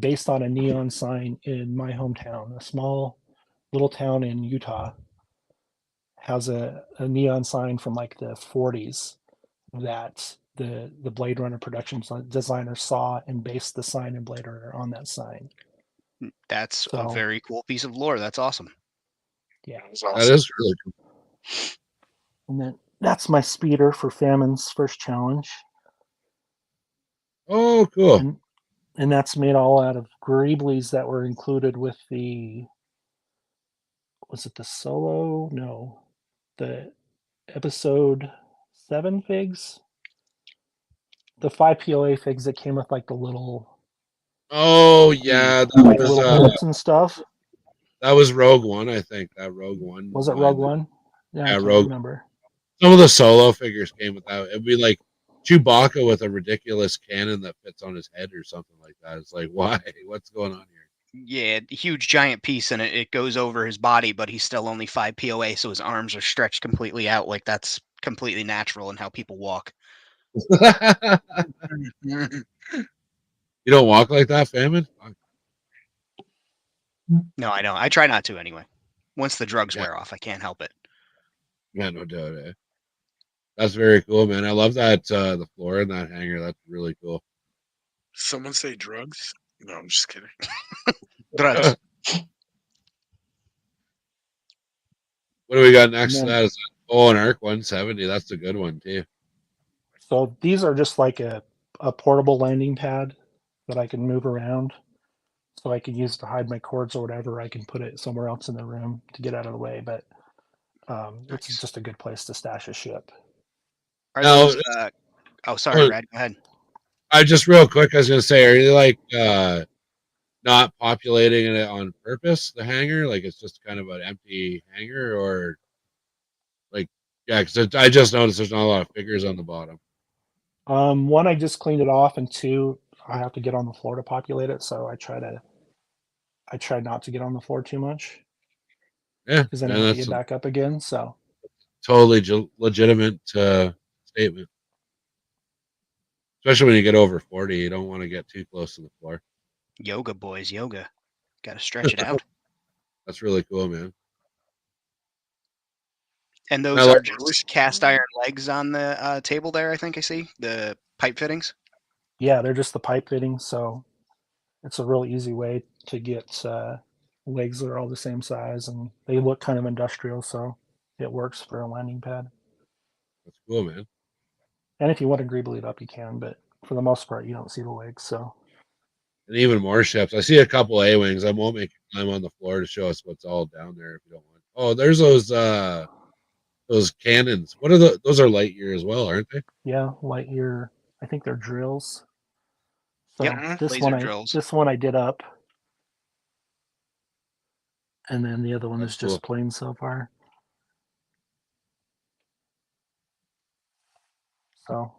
based on a neon sign in my hometown. A small little town in Utah has a neon sign from like the 40s that the Blade Runner production designer saw and based the sign in Blade Runner on that sign. That's a very cool piece of lore. That's awesome. Yeah, that is really cool. And then that's my speeder for Famine's first challenge. Oh, cool. And that's made all out of Greeblies that were included with was it the solo? No, the episode 7 figs. The 5 POA figs that came with like the little. Oh yeah, that like was little clips and stuff. That was Rogue One, I think. That Rogue One. Was it Rogue One? Yeah, I can't remember. Some of the solo figures came with that. It'd be like Chewbacca with a ridiculous cannon that fits on his head or something like that. It's like, why? What's going on here? Yeah, huge giant piece, and it goes over his body, but he's still only 5 POA, so his arms are stretched completely out. Like that's completely natural in how people walk. You don't walk like that, Famine? No, I don't. I try not to anyway. Once the drugs wear off, I can't help it. Yeah, no doubt. Eh? That's very cool, man. I love that the floor in that hangar. That's really cool. Someone say drugs? No, I'm just kidding. Drugs. What do we got next to that? Is an Arc 170. That's a good one too. So these are just like a portable landing pad that I can move around. So I can use to hide my cords or whatever. I can put it somewhere else in the room to get out of the way. But it's just a good place to stash a ship. Are those? Sorry, Brad. Go ahead. I just real quick. I was gonna say, are you like not populating it on purpose? The hangar, like it's just kind of an empty hangar, or like because I just noticed there's not a lot of figures on the bottom. One, I just cleaned it off, and two, I have to get on the floor to populate it. So I try not to get on the floor too much. Yeah, because then I have to get back up again. So totally legitimate statement. Especially when you get over 40, you don't want to get too close to the floor. Yoga, boys, yoga. Got to stretch it out. That's really cool, man. And those are just cast iron legs on the table there, I think I see. The pipe fittings? Yeah, they're just the pipe fittings. So it's a real easy way to get legs that are all the same size, and they look kind of industrial, so it works for a landing pad. That's cool, man. And if you want to greebly it up, you can, but for the most part, you don't see the legs. So, and even more ships. I see a couple A-wings. I won't make you climb on the floor to show us what's all down there if you don't want. Oh, there's those cannons. What are those? Are Lightyear as well, aren't they? Yeah, Lightyear. I think they're drills. So Yeah, this one I did up, and then the other one That's is just cool. plain so far. So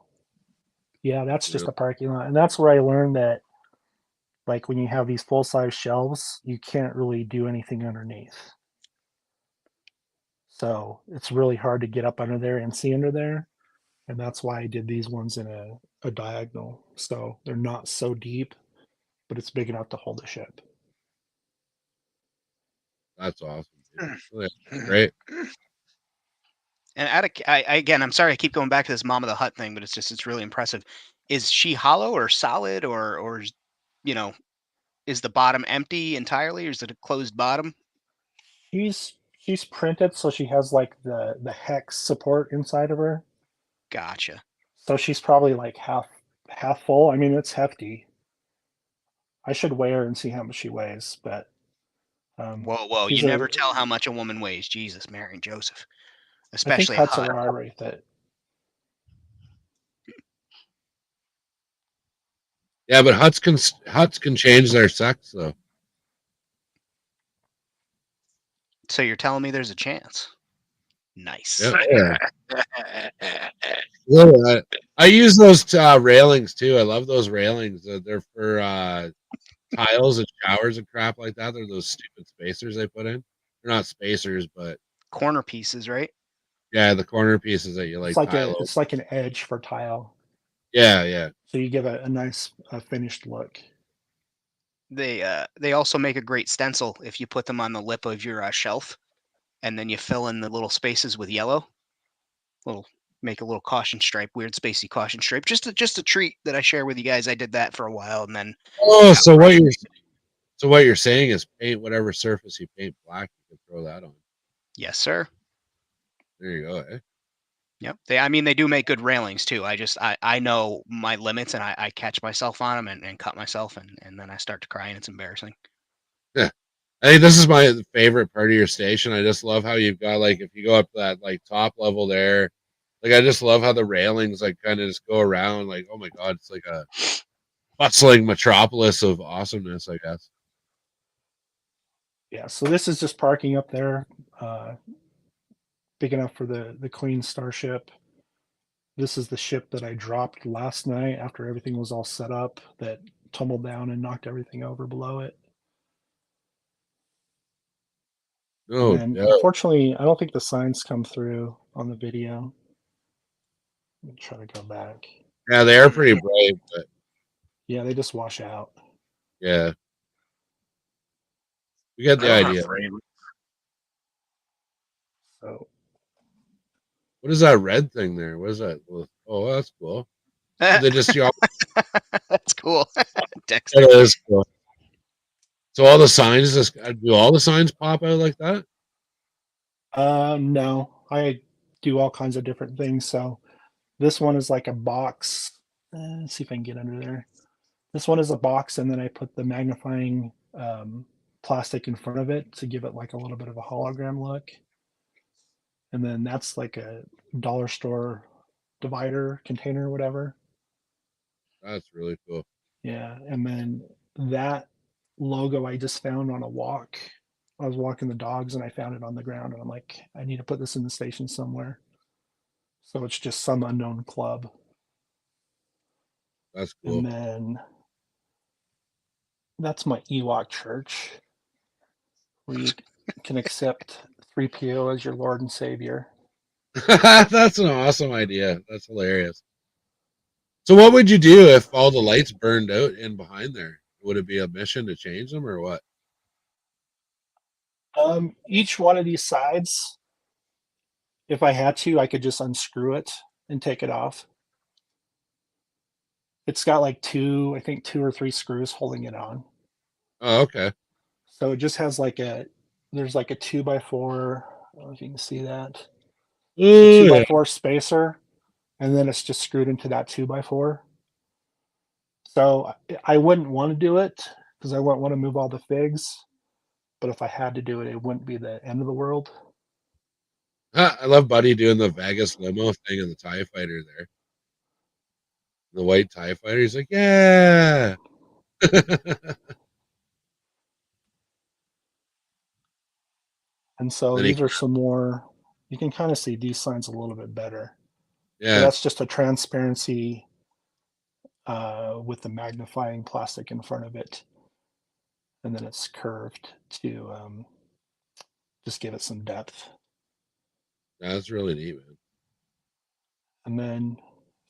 yeah, that's just a parking lot, and that's where I learned that, like, when you have these full size shelves, you can't really do anything underneath. So it's really hard to get up under there and see under there. And that's why I did these ones in a diagonal. So they're not so deep, but it's big enough to hold a ship. That's awesome. Great. And again, I'm sorry I keep going back to this Mom of the Hut thing, but it's really impressive. Is she hollow or solid, or you know, is the bottom empty entirely, or is it a closed bottom? She's printed, so she has like the hex support inside of her. Gotcha. So she's probably like half full. I mean, it's hefty. I should weigh her and see how much she weighs, but Whoa! You never tell how much a woman weighs. Jesus, Mary and Joseph, I think especially a Huts Hut. are all right that. Yeah, but huts can change their sex though. So you're telling me there's a chance? Nice. Yeah. Yeah, I use those railings too. I love those railings. They're for tiles and showers and crap like that. They're those stupid spacers they put in. They're not spacers, but Corner pieces, right? yeah, the corner pieces that you like. It's like an edge for tile. Yeah. So you give a nice finished look. They also make a great stencil if you put them on the lip of your shelf, and then you fill in the little spaces with yellow. Make a little caution stripe, weird spacey caution stripe. Just a treat that I share with you guys. I did that for a while, and then So what you're saying is paint whatever surface you paint black. You can throw that on. Yes, sir. There you go. Eh? Yep. They do make good railings too. I know my limits, and I catch myself on them and cut myself, and then I start to cry, and it's embarrassing. Yeah. I think this is my favorite part of your station. I just love how you've got, like, if you go up that like top level there, like I just love how the railings like kind of just go around. Like, oh my god, it's like a bustling metropolis of awesomeness, I guess. Yeah, so this is just parking up there, big enough for the Queen starship. This is the ship that I dropped last night after everything was all set up, that tumbled down and knocked everything over below it. Oh, and yeah. unfortunately, I don't think the signs come through on the video. Let me try to go back. Yeah, they are pretty bright, but yeah, they just wash out. Yeah, you get the idea. So, what is that red thing there? What is that? Oh, that's cool. So they just That's cool. That is cool. So all the signs, do all the signs pop out like that? No, I do all kinds of different things. So this one is like a box. Let's see if I can get under there. This one is a box, and then I put the magnifying plastic in front of it to give it like a little bit of a hologram look. And then that's like a dollar store divider container, whatever. That's really cool. Yeah, and then that logo I just found on a walk. I was walking the dogs and I found it on the ground, and I'm like, I need to put this in the station somewhere. So it's just some unknown club. That's cool. And then that's my Ewok church, where you can accept 3PO as your Lord and Savior. That's an awesome idea. That's hilarious. So what would you do if all the lights burned out in behind there? Would it be a mission to change them or what? Each one of these sides, if I had to, I could just unscrew it and take it off. It's got like two or three screws holding it on. Oh, okay. So it just has like there's like a 2x4. I don't know if you can see that. Ooh, 2x4 spacer, and then it's just screwed into that 2x4. So I wouldn't want to do it because I wouldn't want to move all the figs. But if I had to do it, it wouldn't be the end of the world. I love Buddy doing the Vegas limo thing in the TIE fighter there. The white TIE fighter. He's like, yeah. And so Then he, these are some more, you can kind of see these signs a little bit better. So yeah, that's just a transparency with the magnifying plastic in front of it. And then it's curved to just give it some depth. that's really neat, man. And then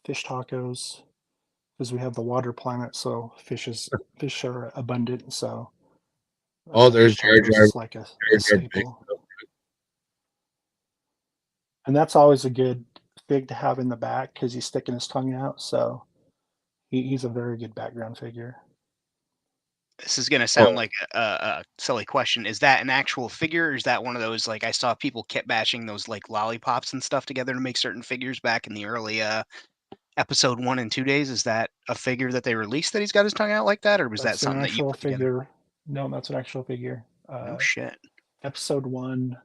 fish tacos, because we have the water planet, so fish are abundant. So Oh, there's fish Jar tacos Jar, is like a staple. And that's always a good fig to have in the back because he's sticking his tongue out. So he's a very good background figure. This is gonna Oh, sound like a silly question. Is that an actual figure, or is that one of those, like, I saw people kept bashing those, like, lollipops and stuff together to make certain figures back in the early episode 1 and 2 days? Is that a figure that they released that he's got his tongue out like that, or was that That's an something that you actual put together? figure. No, that's an actual figure. No shit. Episode 1,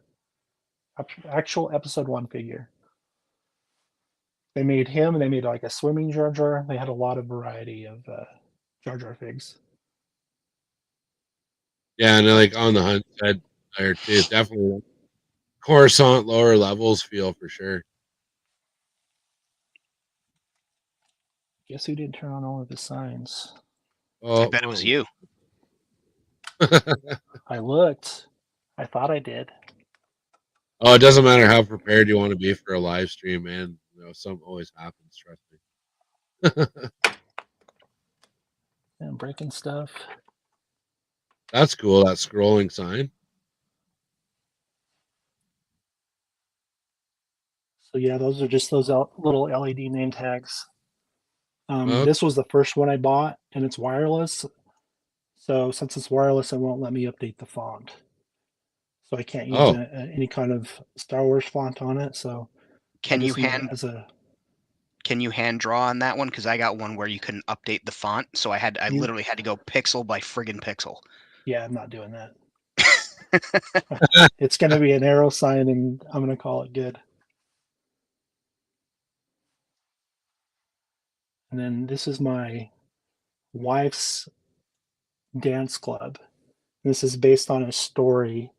actual episode 1 figure. They made him, and they made like a swimming Jar Jar. They had a lot of variety of Jar Jar figs. yeah, and like on the hunt side there too. Definitely Coruscant lower levels feel for sure. Guess who didn't turn on all of his signs? Oh, I bet it was you. I looked. I thought I did. Oh, it doesn't matter how prepared you want to be for a live stream, man. You know, something always happens. Trust me. And breaking stuff. That's cool. That scrolling sign. So yeah, those are just those little LED name tags. Okay. This was the first one I bought, and it's wireless. So since it's wireless, it won't let me update the font. So I can't use Oh, any kind of Star Wars font on it. So I Can you just need it hand as a. can you hand draw on that one? Because I got one where you couldn't update the font, so I You- literally had to go pixel by friggin' pixel. Yeah, I'm not doing that. It's going to be an arrow sign, and I'm going to call it good. And then this is my wife's dance club. This is based on a story.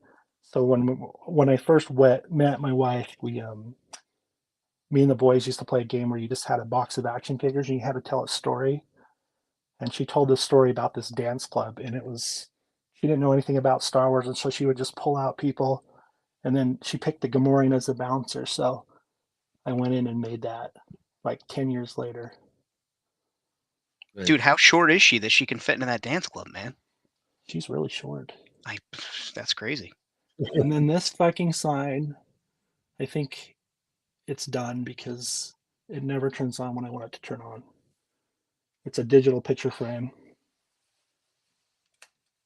So when I first met my wife, me and the boys used to play a game where you just had a box of action figures and you had to tell a story. And she told this story about this dance club, and she didn't know anything about Star Wars, and so she would just pull out people, and then she picked the Gamorrean as the bouncer. So I went in and made that like 10 years later. nice. Dude, how short is she that she can fit into that dance club, man? She's really short. That's crazy. And then this fucking sign, I think it's done because it never turns on when I want it to turn on. It's a digital picture frame.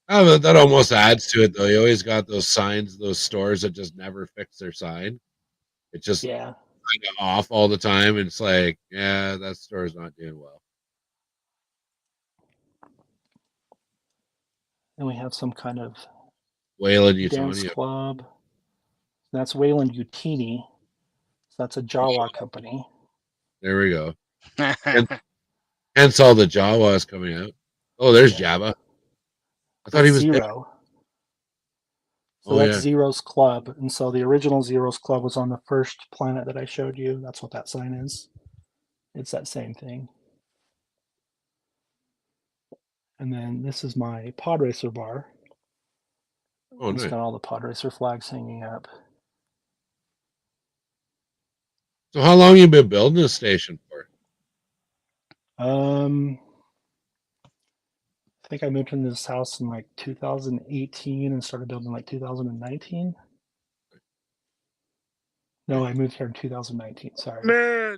Oh, but that almost adds to it, though. You always got those signs, those stores that just never fix their sign. It's just Yeah. kind of off all the time. And it's like, yeah, that store's not doing well. And we have some kind of Wayland, dance Utah. club. That's Wayland Utini. So that's a Jawa company. There we go. Hence all the Jawas coming out. Oh, there's Yeah. Jabba. I thought That's he was dead. Zero. So Oh, that's yeah. Zero's club. And so the original Zero's club was on the first planet that I showed you. That's what that sign is. It's that same thing. And then this is my pod racer bar. Oh, It's nice. got all the pod racer flags hanging up. So how long you been building this station for? I think I moved into this house in like 2018 and started building like 2019. No, I moved here in 2019. Sorry. Man.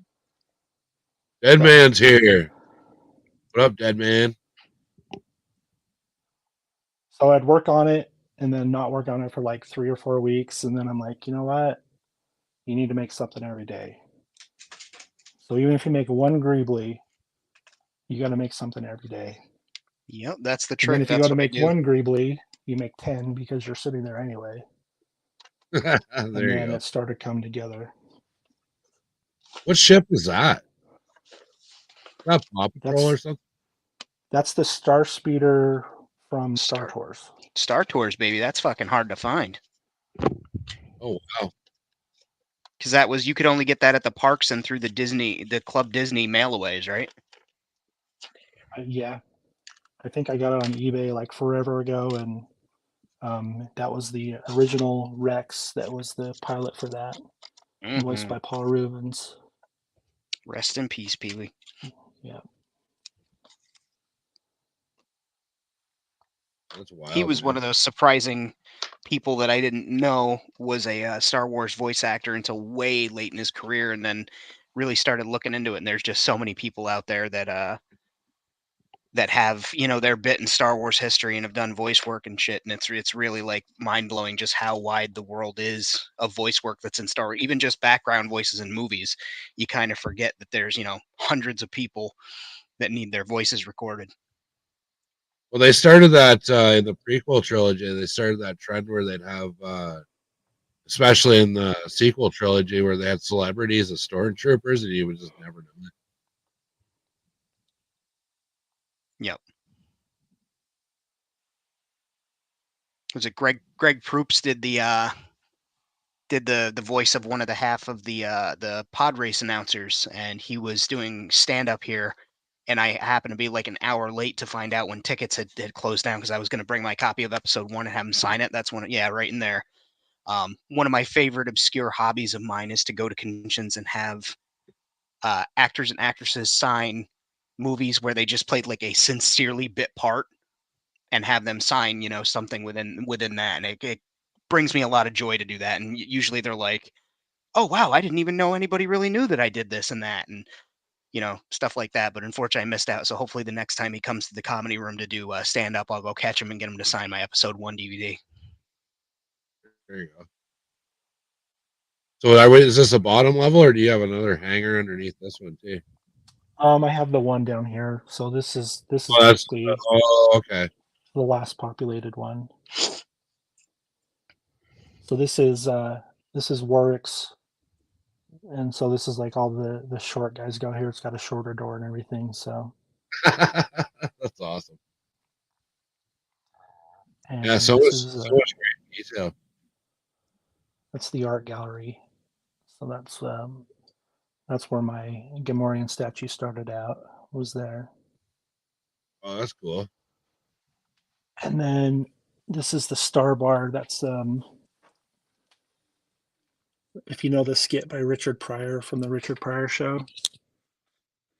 Dead Man's here. What up, Dead Man? So I'd work on it and then not work on it for like 3 or 4 weeks. And then I'm like, you know what? You need to make something every day. So even if you make one Greebly, you got to make something every day. Yep, that's the And then trick. if you That's go to what I make do. one Greebly, you make 10 because you're sitting there anyway. There And you then go. it started coming together. What ship is that? Not Paw Patrol or something. That's the Star Speeder from Star Tours. Star Tours, baby. That's fucking hard to find. Oh wow. Because that was, you could only get that at the parks and through the Club Disney mailaways, right? Yeah, I think I got it on eBay like forever ago, and that was the original Rex. That was the pilot for that, voiced by Paul Rubens. Rest in peace, Pee-wee. Yeah. That's wild. He was one of those surprising people that I didn't know was a Star Wars voice actor until way late in his career, and then really started looking into it. And there's just so many people out there that that have, you know, their bit in Star Wars history and have done voice work and shit. And it's really like mind blowing just how wide the world is of voice work that's in Star Wars. Even just background voices in movies, you kind of forget that there's, you know, hundreds of people that need their voices recorded. Well, they started that in the prequel trilogy. They started that trend where they'd have, especially in the sequel trilogy, where they had celebrities as stormtroopers, and you would just never know it. Yep. Was it Greg Proops did the voice of one of the half of the pod race announcers, and he was doing stand up here, and I happened to be like an hour late to find out when tickets had closed down because I was going to bring my copy of episode 1 and have him sign it. That's one, yeah, right in there. One of my favorite obscure hobbies of mine is to go to conventions and have actors and actresses sign movies where they just played like a sincerely bit part, and have them sign, you know, something within that, and it brings me a lot of joy to do that. And usually they're like, "Oh wow, I didn't even know anybody really knew that I did this and that," and you know, stuff like that. But unfortunately, I missed out. So hopefully, the next time he comes to the comedy room to do stand up, I'll go catch him and get him to sign my episode 1 DVD. There you go. So, is this a bottom level, or do you have another hanger underneath this one too? I have the one down here. So this is Oh, basically okay. the last populated one. So this is Warwick's, and so this is like all the short guys go here. It's got a shorter door and everything. So That's awesome. and Yeah, so this much is great detail. that's the art gallery. So that's where my Gamorrean statue started out. Was there. Oh, that's cool. And then this is the Star Bar. That's if you know the skit by Richard Pryor from the Richard Pryor Show,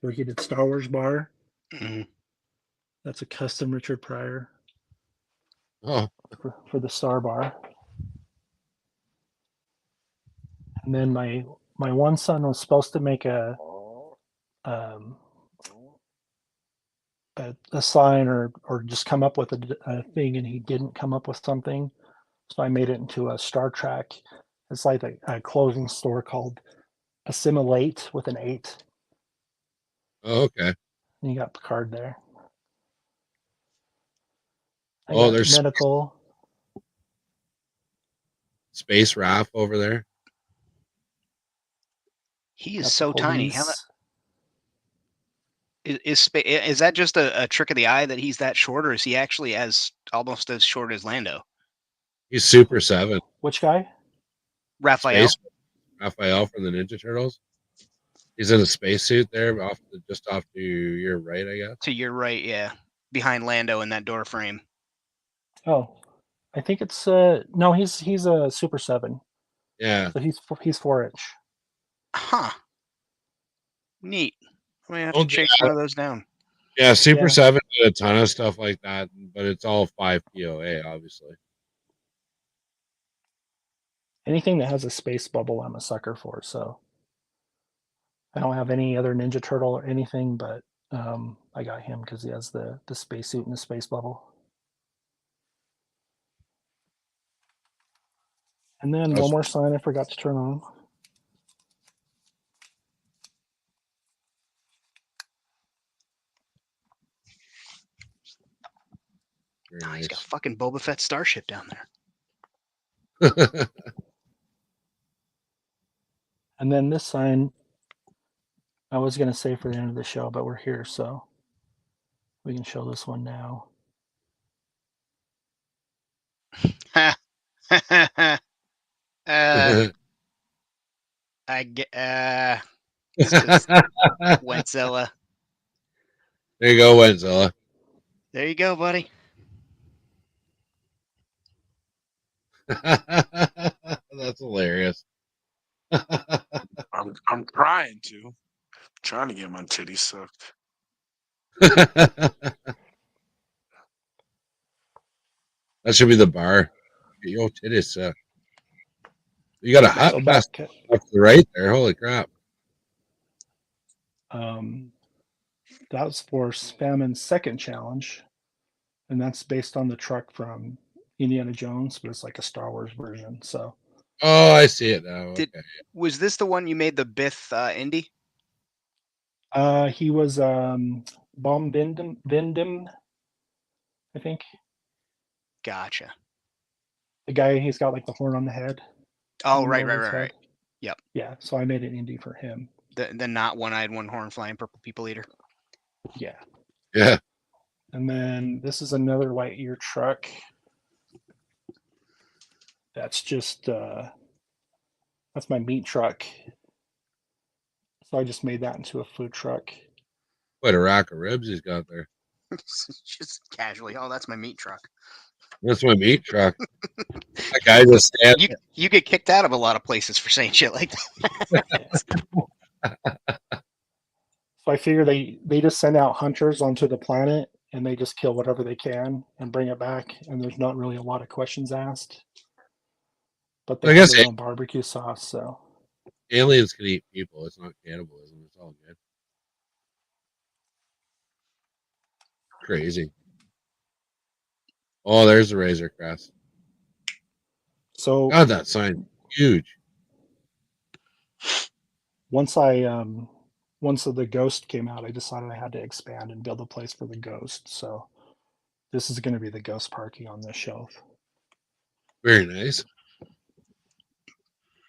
where he did Star Wars Bar. Mhm. That's a custom Richard Pryor Oh, for the Star Bar. And then my one son was supposed to make um, a sign or just come up with a thing, and he didn't come up with something. So I made it into a Star Trek. It's like a clothing store called Assimilate with an 8. okay. And you got Picard there. I Oh, got there's medical. Space Raph over there. He is Got so the tiny. police. Is that just a trick of the eye that he's that short, or is he actually almost as short as Lando? He's Super 7. Which guy? Raphael? Space Raphael from the Ninja Turtles. He's in a spacesuit there, just off to your right, I guess. To your right, yeah. Behind Lando in that door frame. Oh, I think it's no. He's a Super 7. Yeah. So he's 4-inch. Huh. Neat. I might have to chase one of those down. Yeah, Super Yeah. 7 did a ton of stuff like that, but it's all 5 POA, obviously. Anything that has a space bubble, I'm a sucker for. So I don't have any other Ninja Turtle or anything, but I got him because he has the spacesuit and the space bubble. And then one more sign I forgot to turn on. Very He's got nice. a fucking Boba Fett starship down there. And then this sign, I was gonna say for the end of the show, but we're here, so we can show this one now. I get it's just Wentzilla. There you go, Wentzilla. There you go, buddy. That's hilarious. I'm trying to. Trying to get my titties sucked. That should be the bar. Get your titties sucked. You got a hot So pass back, up to the right there. Holy crap. that was for Spamman's second challenge, and that's based on the truck from Indiana Jones, but it's like a Star Wars version. So Oh, I see it now. Did- Okay. Was this the one you made the Bith Indy? he was Bomb Vindem, I think. Gotcha. The guy, he's got like the horn on the head. Oh, on right. his head. Yep. Yeah, so I made an indie for him. The not one-eyed, one-horn flying purple people eater. Yeah. Yeah. And then this is another Lightyear truck. That's just that's my meat truck. So I just made that into a food truck. Quite a rack of ribs he's got there. Just casually. Oh, that's my meat truck. That's my meat truck. That guy just stands. You get kicked out of a lot of places for saying shit like that. So I figure they just send out hunters onto the planet and they just kill whatever they can and bring it back, and there's not really a lot of questions asked. But they have their own barbecue sauce, so Aliens can eat people. It's not cannibalism. It's all good. Crazy. Oh, there's the Razor Crest. so God, that sign huge. once the Ghost came out, I decided I had to expand and build a place for the Ghost. So this is going to be the Ghost parking on this shelf. Very nice.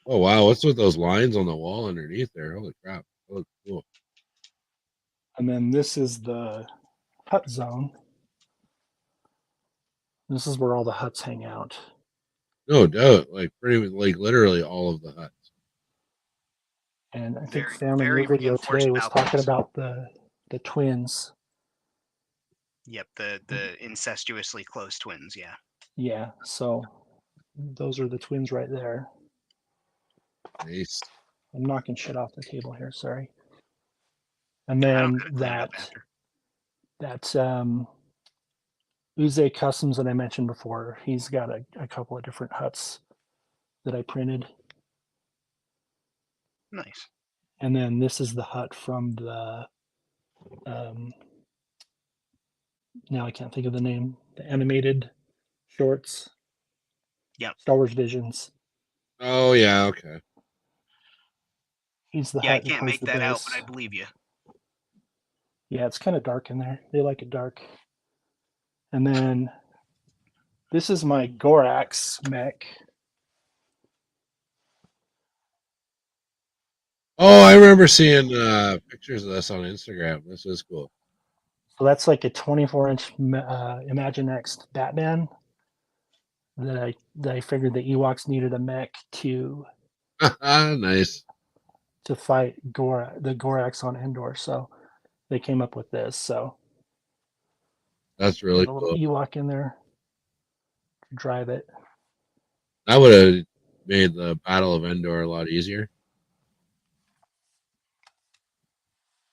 Oh wow, what's with those lines on the wall underneath there? Holy crap. That looks cool. And then this is the hut zone. This is where all the huts hang out. No doubt. Like literally all of the huts. And I think Very, Sam in very your video reinforced today was balconies. talking about the twins. Yep, the incestuously close twins, yeah. Yeah, so those are the twins right there. Nice. I'm knocking shit off the table here, sorry. And I don't then gotta clean it up after. that Uze Customs that I mentioned before, he's got a couple of different huts that I printed. Nice. And then this is the hut from the now I can't think of the name, the animated shorts. Yep. Star Wars Visions. Oh yeah, okay. He's the Yeah, I hut that can't plays make the that out, bass. but I believe you. Yeah, it's kind of dark in there. They like it dark. And then this is my Gorax mech. Oh, I remember seeing pictures of this on Instagram. This is cool. So that's like a 24-inch Imaginext Batman that I figured the Ewoks needed a mech to Nice. fight the Gorax on Endor. So they came up with this. So That's really got a little cool. Ewok in there to drive it. That would have made the Battle of Endor a lot easier.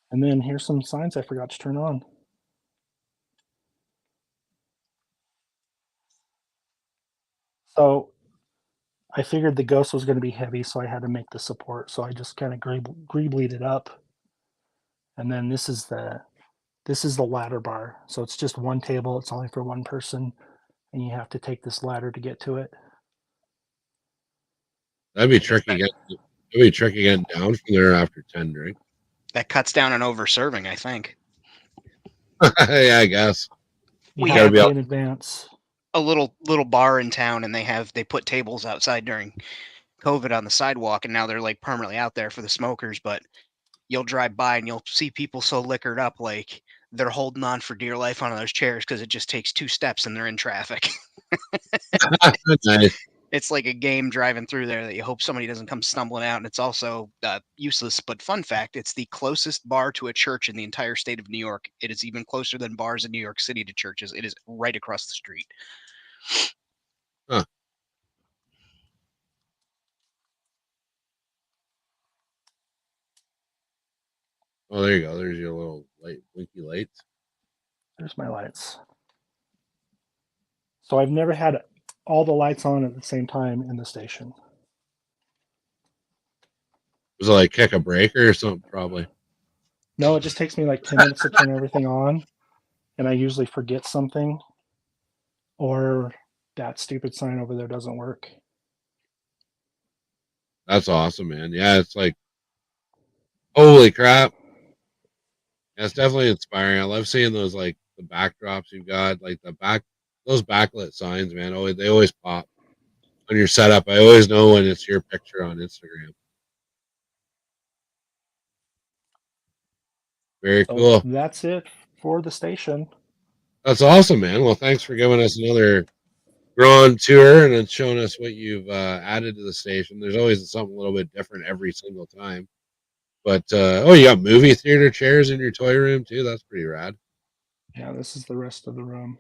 And then here's some signs I forgot to turn on. So I figured the Ghost was going to be heavy, so I had to make the support. So I just kind of greeblyed it up. And then this is the ladder bar. So it's just one table. It's only for one person, and you have to take this ladder to get to it. That'd be tricky. That'd be tricky getting down from there after 10 drinks. That cuts down on over serving, I think. Yeah, I guess. You We have have to pay in advance. a little bar in town, and they put tables outside during COVID on the sidewalk, and now they're like permanently out there for the smokers. But you'll drive by and you'll see people so liquored up, like they're holding on for dear life on those chairs because it just takes 2 steps and they're in traffic. Nice. It's like a game driving through there that you hope somebody doesn't come stumbling out. And it's also useless. But fun fact, it's the closest bar to a church in the entire state of New York. It is even closer than bars in New York City to churches. It is right across the street. Huh. Oh, there you go. There's your little blinky lights. There's my lights. So I've never had all the lights on at the same time in the station. Was it like kick a breaker or something? Probably. No, it just takes me like 10 minutes to turn everything on, and I usually forget something, or that stupid sign over there doesn't work. That's awesome, man. Yeah, it's like, holy crap. Yeah, it's definitely inspiring. I love seeing those, like the backdrops you've got, like those backlit signs, man. They always pop on your setup. I always know when it's your picture on Instagram. Very So cool. that's it for the station. That's awesome, man. Well, thanks for giving us another grand tour and then showing us what you've added to the station. There's always something a little bit different every single time. But you got movie theater chairs in your toy room too. That's pretty rad. Yeah, this is the rest of the room.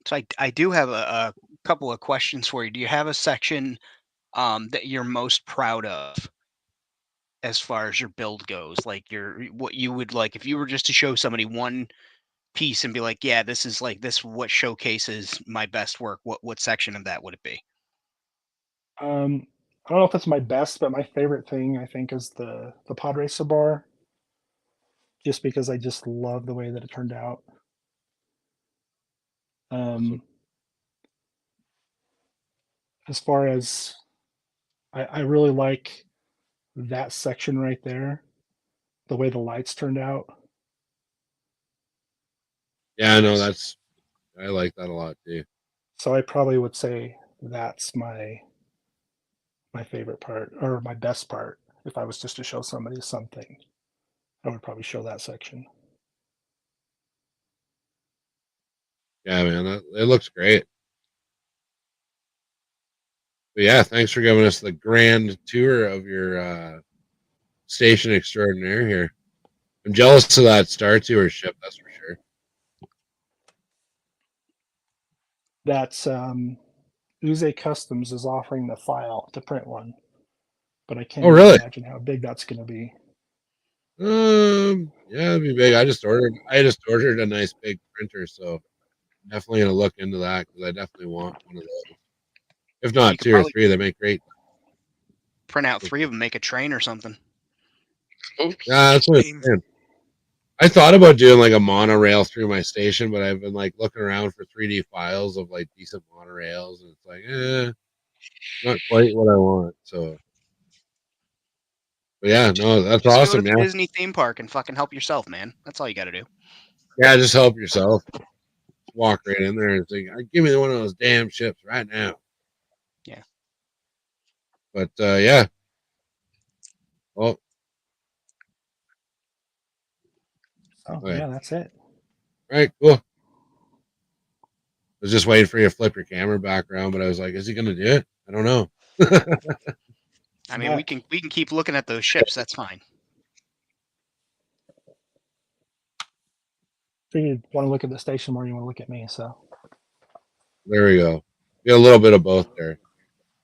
So I do have a couple of questions for you. Do you have a section that you're most proud of as far as your build goes? Like what you would like if you were just to show somebody one piece and be like, yeah, this is what showcases my best work. What section of that would it be? I don't know if it's my best, but my favorite thing I think is the pod racer bar, just because I just love the way that it turned out. As far as I really like that section right there, the way the lights turned out. Yeah, I know I like that a lot too. So I probably would say that's my favorite part, or my best part. If I was just to show somebody something, I would probably show that section. Yeah, man, it looks great. But yeah, thanks for giving us the grand tour of your station extraordinaire here. I'm jealous of that Star Tour ship, that's for sure. That's Uze Customs is offering the file to print one, but I can't even really? imagine how big that's going to be. Yeah, it'd be big. I just ordered a nice big printer, so definitely gonna look into that because I definitely want one of those. If not 2 or 3, they make great. Print out 3 of them, make a train or something. Yeah, that's what I'm saying. I thought about doing like a monorail through my station, but I've been like looking around for 3D files of like decent monorails, and it's like, not quite what I want. So, but yeah, no, that's Just awesome, go to the man. Disney theme park and fucking help yourself, man. That's all you got to do. Yeah, just help yourself. Walk right in there and think, give me one of those damn ships right now. Yeah. But yeah. Well. Oh, Okay. yeah, that's it. All right, cool. I was just waiting for you to flip your camera back around, but I was like, is he going to do it? I don't know. I mean, we can keep looking at those ships. That's fine. So you want to look at the station more, you want to look at me. So there we go. Get a little bit of both there.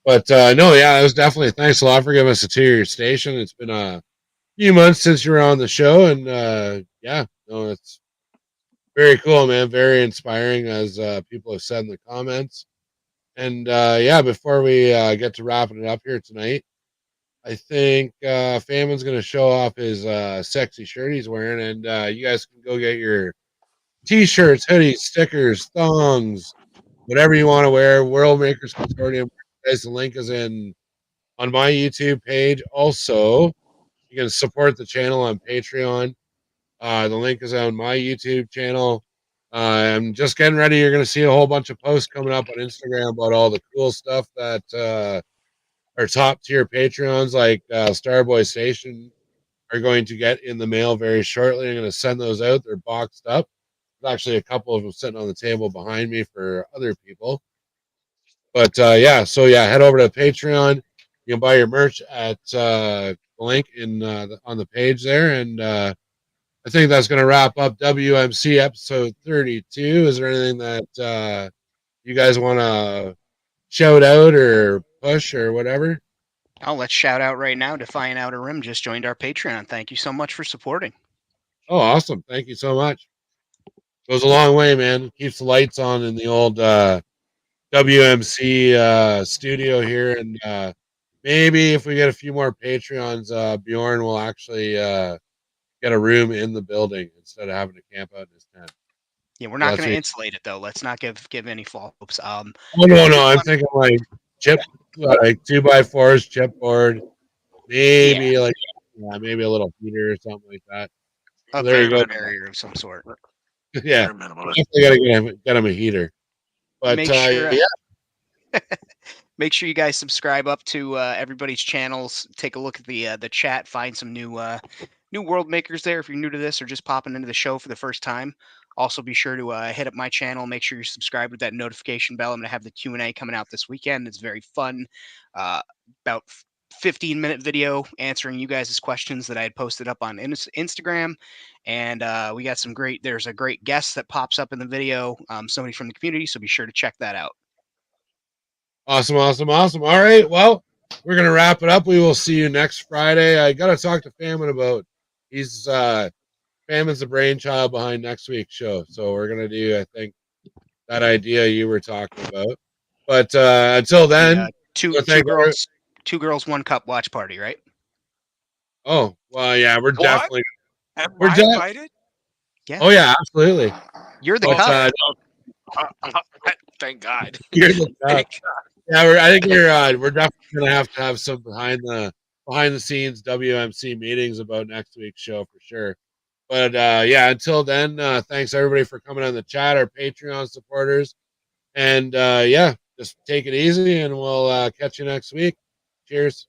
But no, yeah, it was definitely thanks a lot for giving us a tour of your station. It's been a few months since you were on the show, and yeah, no, it's very cool, man. Very inspiring, as people have said in the comments. And yeah, before we get to wrapping it up here tonight, I think Famon's going to show off his sexy shirt he's wearing, and you guys can go get your t-shirts, hoodies, stickers, thongs, whatever you want to wear. World Makers Consortium. Guys, the link is on my YouTube page. Also, you can support the channel on Patreon. The link is on my YouTube channel. I'm just getting ready. You're going to see a whole bunch of posts coming up on Instagram about all the cool stuff that our top tier Patreons like Starboy Station are going to get in the mail very shortly. I'm going to send those out. They're boxed up. There's actually a couple of them sitting on the table behind me for other people. But head over to Patreon. You can buy your merch at the link on the page there. And I think that's going to wrap up WMC episode 32. Is there anything that you guys want to shout out or push or whatever? Oh, let's shout out right now. Defiant Outer Rim just joined our Patreon. Thank you so much for supporting. Oh, awesome. Thank you so much. Goes a long way, man. Keeps the lights on in the old WMC studio here. And maybe if we get a few more Patreons, Bjorn will actually get a room in the building instead of having to camp out in his tent. Yeah, we're not going to insulate it though. Let's not give any false hopes. Oh no, I'm thinking like chip, like 2x4s, chipboard, maybe maybe a little heater or something like that. A there you go. Barrier of some sort. Yeah, definitely gotta get him a heater. But make sure, make sure you guys subscribe up to everybody's channels. Take a look at the chat. Find some new world makers there if you're new to this or just popping into the show for the first time. Also, be sure to hit up my channel. Make sure you're subscribed with that notification bell. I'm going to have the Q&A coming out this weekend. It's very fun. About 15-minute video answering you guys' questions that I had posted up on Instagram. And we got there's a great guest that pops up in the video, somebody from the community. So be sure to check that out. Awesome. All right. Well, we're going to wrap it up. We will see you next Friday. I got to talk to Famine about, Famine's the brainchild behind next week's show. So we're going to do, I think, that idea you were talking about. But until then, two girls, 1 cup watch party, right? Oh, well, yeah, we're definitely. We're invited? Yeah. Oh, yeah, absolutely. You're the cup. Thank God. You're the cup. Yeah, I think we're definitely going to have some behind the scenes WMC meetings about next week's show for sure. But until then, thanks everybody for coming on the chat, our Patreon supporters. And just take it easy and we'll catch you next week. Cheers.